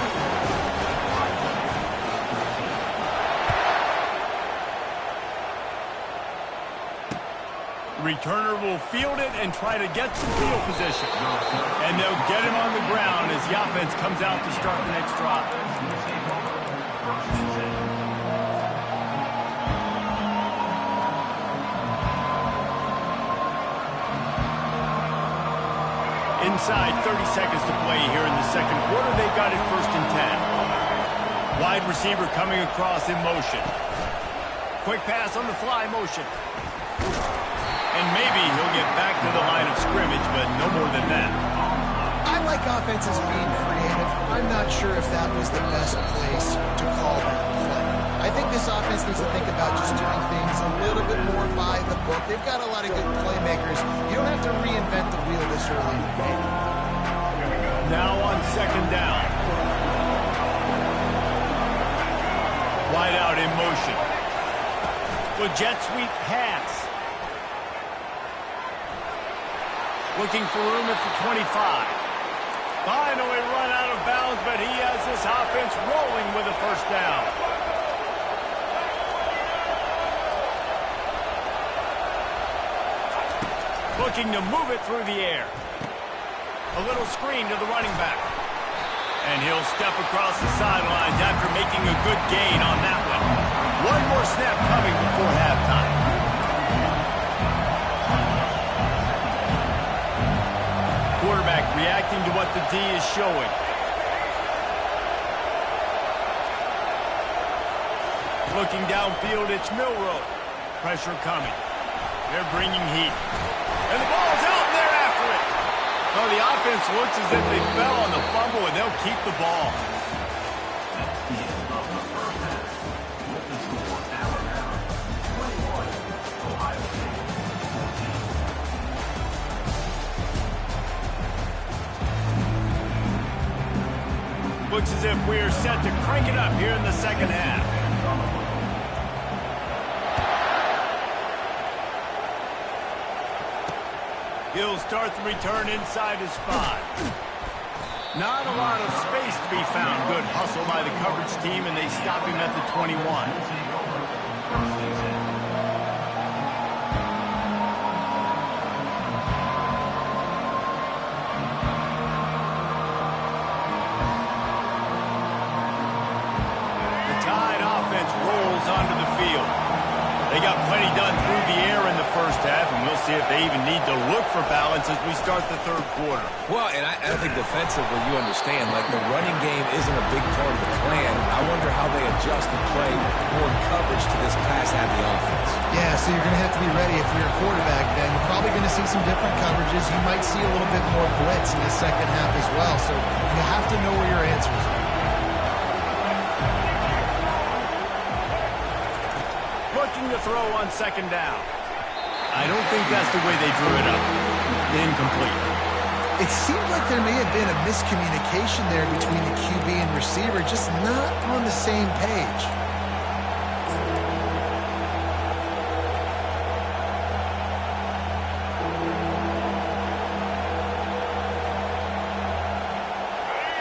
Returner will field it and try to get some field position. And they'll get him on the ground as the offense comes out to start the next drive. Inside 30 seconds to play here in the second quarter. They've got it 1st and 10. Wide receiver coming across in motion. Quick pass on the fly motion. And maybe he'll get back to the line of scrimmage, but no more than that. I like offenses being creative. I'm not sure if that was the best place to call that play. I think this offense needs to think about just doing things a little bit more by the book. They've got a lot of good playmakers. You don't have to reinvent the wheel this early in the game. Now on second down. Wide out in motion. With jet sweep pass. Looking for room at the 25. Finally run out of bounds, but he has this offense rolling with a first down. Looking to move it through the air. A little screen to the running back. And he'll step across the sidelines after making a good gain on that one. One more snap coming before halftime. Quarterback reacting to what the D is showing. Looking downfield, it's Milroe. Pressure coming. They're bringing heat. And the ball's out, and they're after it. Well, the offense looks as if they fell on the fumble, and they'll keep the ball. Looks as if we are set to crank it up here in the second half. He'll start the return inside his 5. Not a lot of space to be found. Good hustle by the coverage team, and they stop him at the 21. Rolls onto the field. They got plenty done through the air in the first half, and we'll see if they even need to look for balance as we start the third quarter. Well, and I think defensively, you understand, like the running game isn't a big part of the plan. I wonder how they adjust and play more coverage to this pass-happy offense. Yeah, so you're going to have to be ready if you're a quarterback, then. You're probably going to see some different coverages. You might see a little bit more blitz in the second half as well, so you have to know where your answers are. Looking to throw on second down. I don't think that's the way they drew it up. Incomplete. It seemed like there may have been a miscommunication there between the QB and receiver, just not on the same page.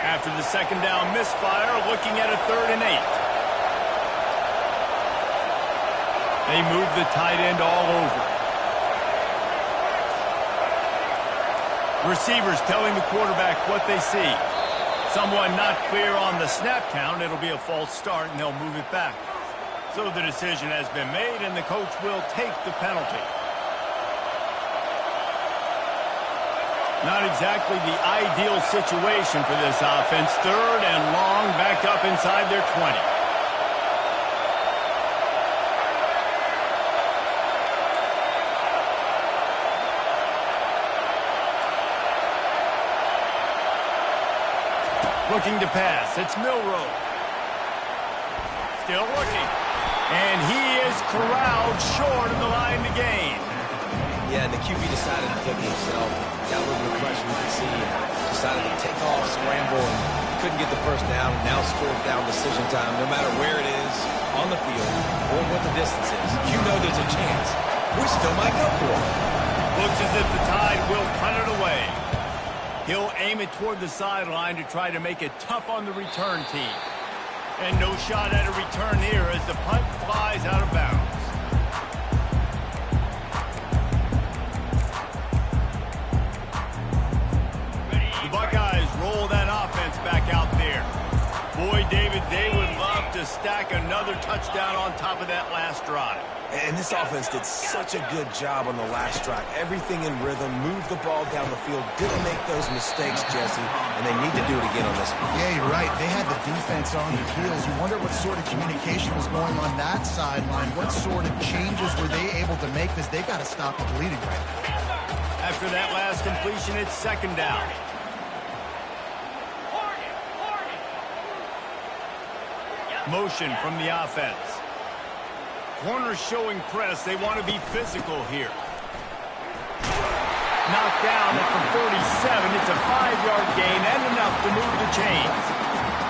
After the second down misfire, looking at a 3rd and 8. They move the tight end all over. Receivers telling the quarterback what they see. Someone not clear on the snap count. It'll be a false start, and they'll move it back. So the decision has been made, and the coach will take the penalty. Not exactly the ideal situation for this offense. 3rd and long, back up inside their 20. Looking to pass. It's Milroe. Still looking. And he is corralled short of the line to gain. Yeah, the QB decided to take it himself. Got a little bit of pressure, you can see. Decided to take off, scramble, and couldn't get the first down. Now it's 4th down decision time. No matter where it is, on the field, or what the distance is. You know there's a chance. We still might go for it. Looks as if the Tide will punt it away. He'll aim it toward the sideline to try to make it tough on the return team. And no shot at a return here as the punt flies out of bounds. The Buckeyes roll that offense back out there. Boy, David, they would love to stack another touchdown on top of that last drive. And this offense did such a good job on the last drive. Everything in rhythm, moved the ball down the field, didn't make those mistakes, Jesse, and they need to do it again on this one. Yeah, you're right. They had the defense on their heels. You wonder what sort of communication was going on that sideline. What sort of changes were they able to make, because they got to stop the bleeding right now. After that last completion, it's second down. Motion from the offense. Corners showing press. They want to be physical here. Knocked down at the 47. It's a 5-yard gain and enough to move the chains.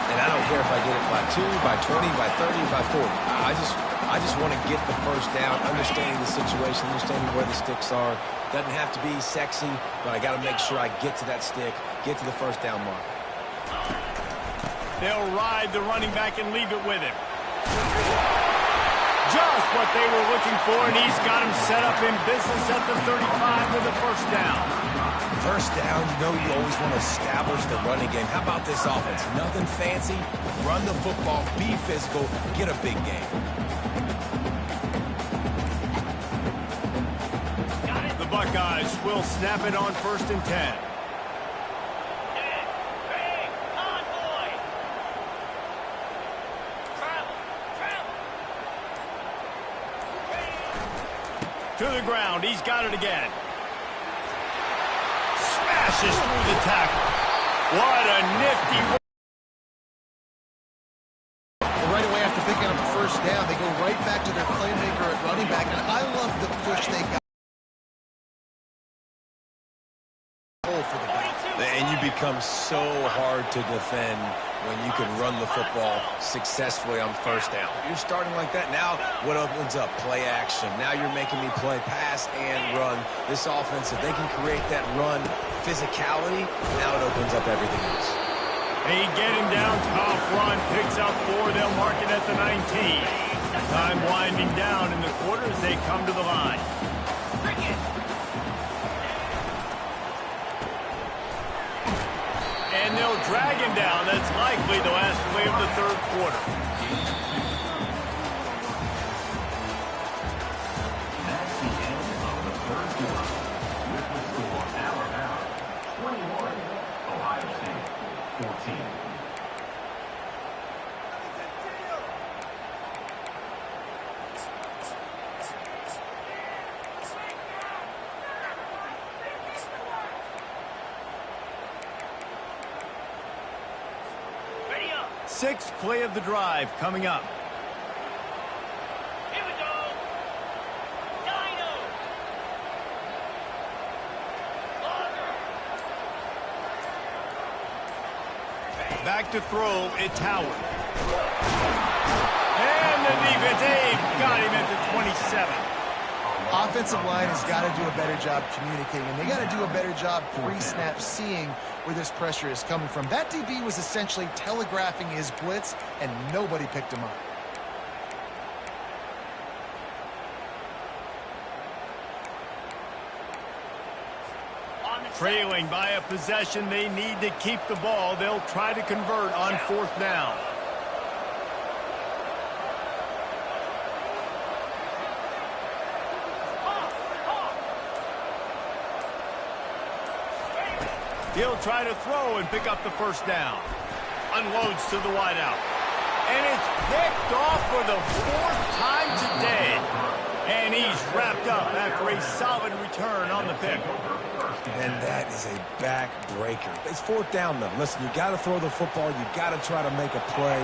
And I don't care if I get it by 2, by 20, by 30, by 40. I just want to get the first down, understanding the situation, understanding where the sticks are. Doesn't have to be sexy, but I got to make sure I get to that stick, get to the first down mark. They'll ride the running back and leave it with him. Just what they were looking for, and he's got him set up in business at the 35 with a first down. First down, you know you always want to establish the running game. How about this offense? Nothing fancy. Run the football, be physical, get a big game. The Buckeyes will snap it on 1st and 10. To the ground. He's got it again. Smashes through the tackle. What a nifty. Right away after picking up the first down, they go right back to their playmaker at running back, and I love the push they got. For the back. And you become so hard to defend when you can run the football successfully on first down. You're starting like that. Now, what opens up? Play action. Now you're making me play pass and run. This offense, if they can create that run physicality, now it opens up everything else. They get him down, tough run, picks up 4. They'll mark it at the 19. Time winding down in the quarter as they come to the line. And they'll drag him down. That's likely the last play of the 3rd quarter. That's the end of the 3rd quarter. With the score, Alabama 21, Ohio State 14. Sixth play of the drive coming up. Here we go. Dino. Back to throw. It's Howard. And the defense, they've got him at the 27. Offensive line has got to do a better job communicating, and they got to do a better job pre-snap seeing where this pressure is coming from. That DB was essentially telegraphing his blitz, and nobody picked him up. Trailing by a possession, they need to keep the ball. They'll try to convert on 4th down. He'll try to throw and pick up the first down. Unloads to the wideout. And it's picked off for the 4th time today. And he's wrapped up after a solid return on the pick. And that is a backbreaker. It's 4th down, though. Listen, you got to throw the football. You got to try to make a play.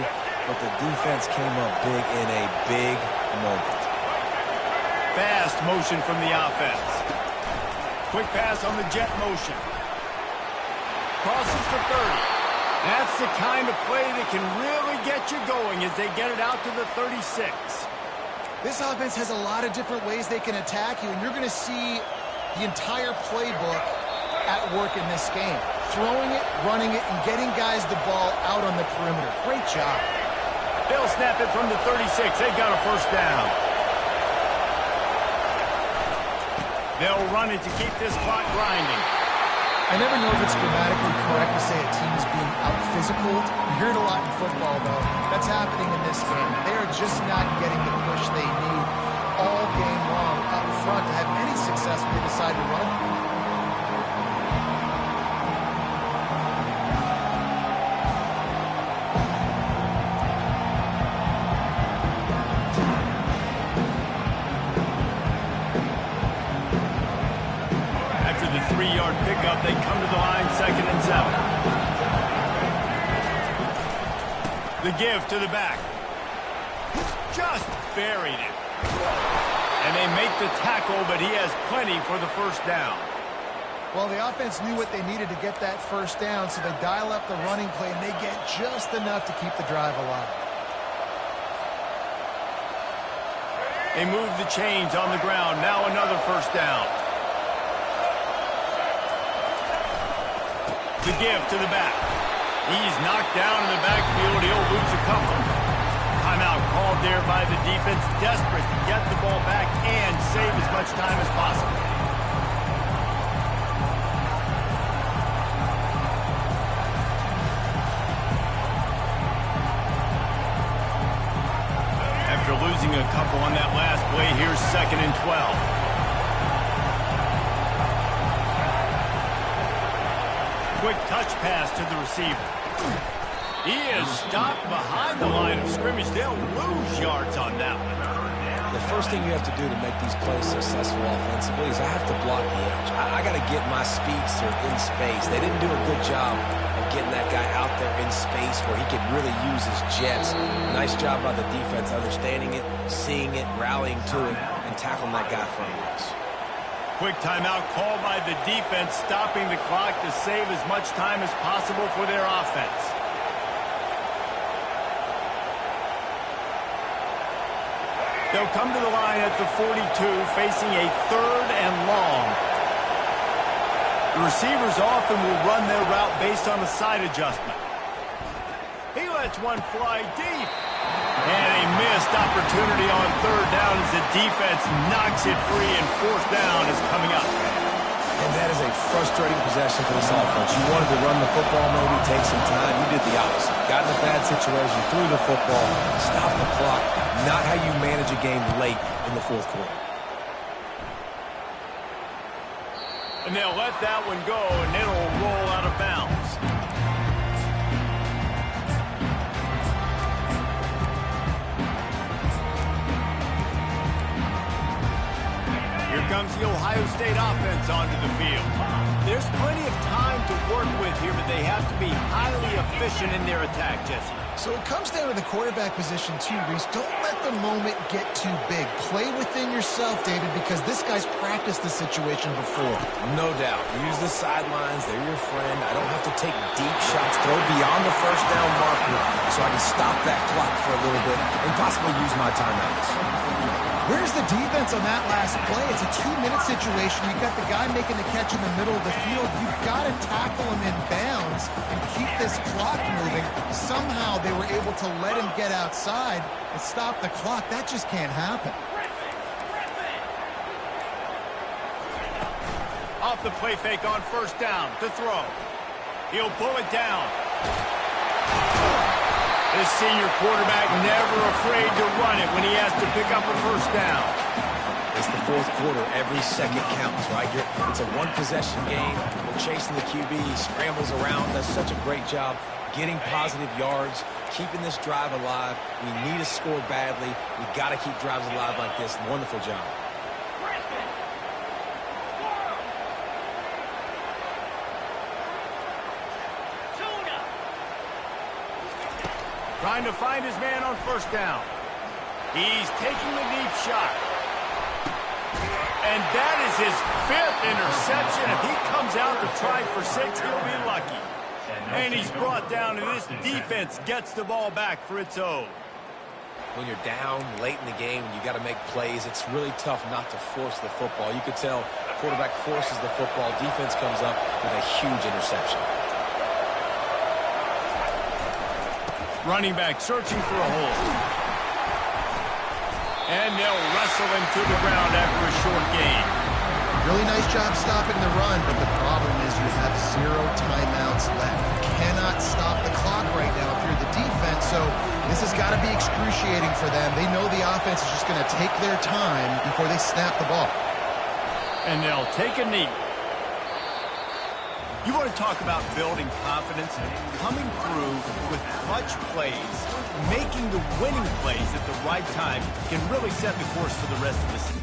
But the defense came up big in a big moment. Fast motion from the offense. Quick pass on the jet motion. Crosses for 30. That's the kind of play that can really get you going as they get it out to the 36. This offense has a lot of different ways they can attack you, and you're going to see the entire playbook at work in this game. Throwing it, running it, and getting guys the ball out on the perimeter. Great job. They'll snap it from the 36. They've got a first down. They'll run it to keep this clock grinding. I never know if it's grammatically correct to say a team is being out-physicaled. You hear it a lot in football, though. That's happening in this game. They are just not getting the push they need all game long up front to have any success when they decide to run. After the 3-yard pickup, they come to the line, 2nd and 7. The give to the back. Just buried it. And they make the tackle, but he has plenty for the first down. Well, the offense knew what they needed to get that first down, so they dial up the running play, and they get just enough to keep the drive alive. They move the chains on the ground. Now another first down. The give to the back. He's knocked down in the backfield. He'll lose a couple. Timeout called there by the defense, desperate to get the ball back and save as much time as possible. After losing a couple on that last play, here's 2nd and 12. Quick touch pass to the receiver. He is stopped behind the line of scrimmage. They'll lose yards on that one. The first thing you have to do to make these plays successful offensively is I have to block the edge. I got to get my speedster in space. They didn't do a good job of getting that guy out there in space where he could really use his jets. Nice job by the defense understanding it, seeing it, rallying to it, and tackling that guy from us. Quick timeout called by the defense, stopping the clock to save as much time as possible for their offense. They'll come to the line at the 42, facing a 3rd and long. The receivers often will run their route based on a side adjustment. He lets one fly deep. And a missed opportunity on 3rd down as the defense knocks it free, and 4th down is coming up. And that is a frustrating possession for this offense. You wanted to run the football, maybe take some time. You did the opposite. Got in a bad situation, threw the football, stopped the clock. Not how you manage a game late in the 4th quarter. And they'll let that one go, and it'll roll out of bounds. Here comes the Ohio State offense onto the field. There's plenty of time to work with here, but they have to be highly efficient in their attack, Jesse. So it comes down to the quarterback position too, Reese. Don't let the moment get too big. Play within yourself, David, because this guy's practiced this situation before. No doubt. Use the sidelines. They're your friend. I don't have to take deep shots. Throw beyond the first down marker so I can stop that clock for a little bit and possibly use my timeouts. Where's the defense on that last play? It's a 2-minute situation. You've got the guy making the catch in the middle of the field. You've got to tackle him in bounds and keep this clock moving. Somehow they were able to let him get outside and stop the clock. That just can't happen. Off the play fake on 1st down to throw. He'll pull it down. This senior quarterback never afraid to run it when he has to pick up a 1st down. It's the 4th quarter. Every second counts, right? It's a one-possession game. We're chasing the QB. He scrambles around. Does such a great job getting positive yards, keeping this drive alive. We need to score badly. We got to keep drives alive like this. Wonderful job. Trying to find his man on 1st down. He's taking the deep shot. And that is his 5th interception. If he comes out to try for 6, he'll be lucky. And he's brought down, and this defense gets the ball back for its own. When you're down late in the game and you got to make plays, it's really tough not to force the football. You could tell quarterback forces the football. Defense comes up with a huge interception. Running back searching for a hole. And they'll wrestle him to the ground after a short gain. Really nice job stopping the run, but the problem is you have 0 timeouts left. You cannot stop the clock right now if you're the defense, so this has got to be excruciating for them. They know the offense is just going to take their time before they snap the ball. And they'll take a knee. You want to talk about building confidence? Coming through with clutch plays, making the winning plays at the right time can really set the course for the rest of the season.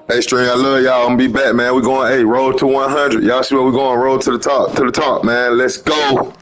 Hey, String, I love y'all. I'm gonna be back, man. We going, hey, roll to 100. Y'all see where we going? Roll to the top, man. Let's go.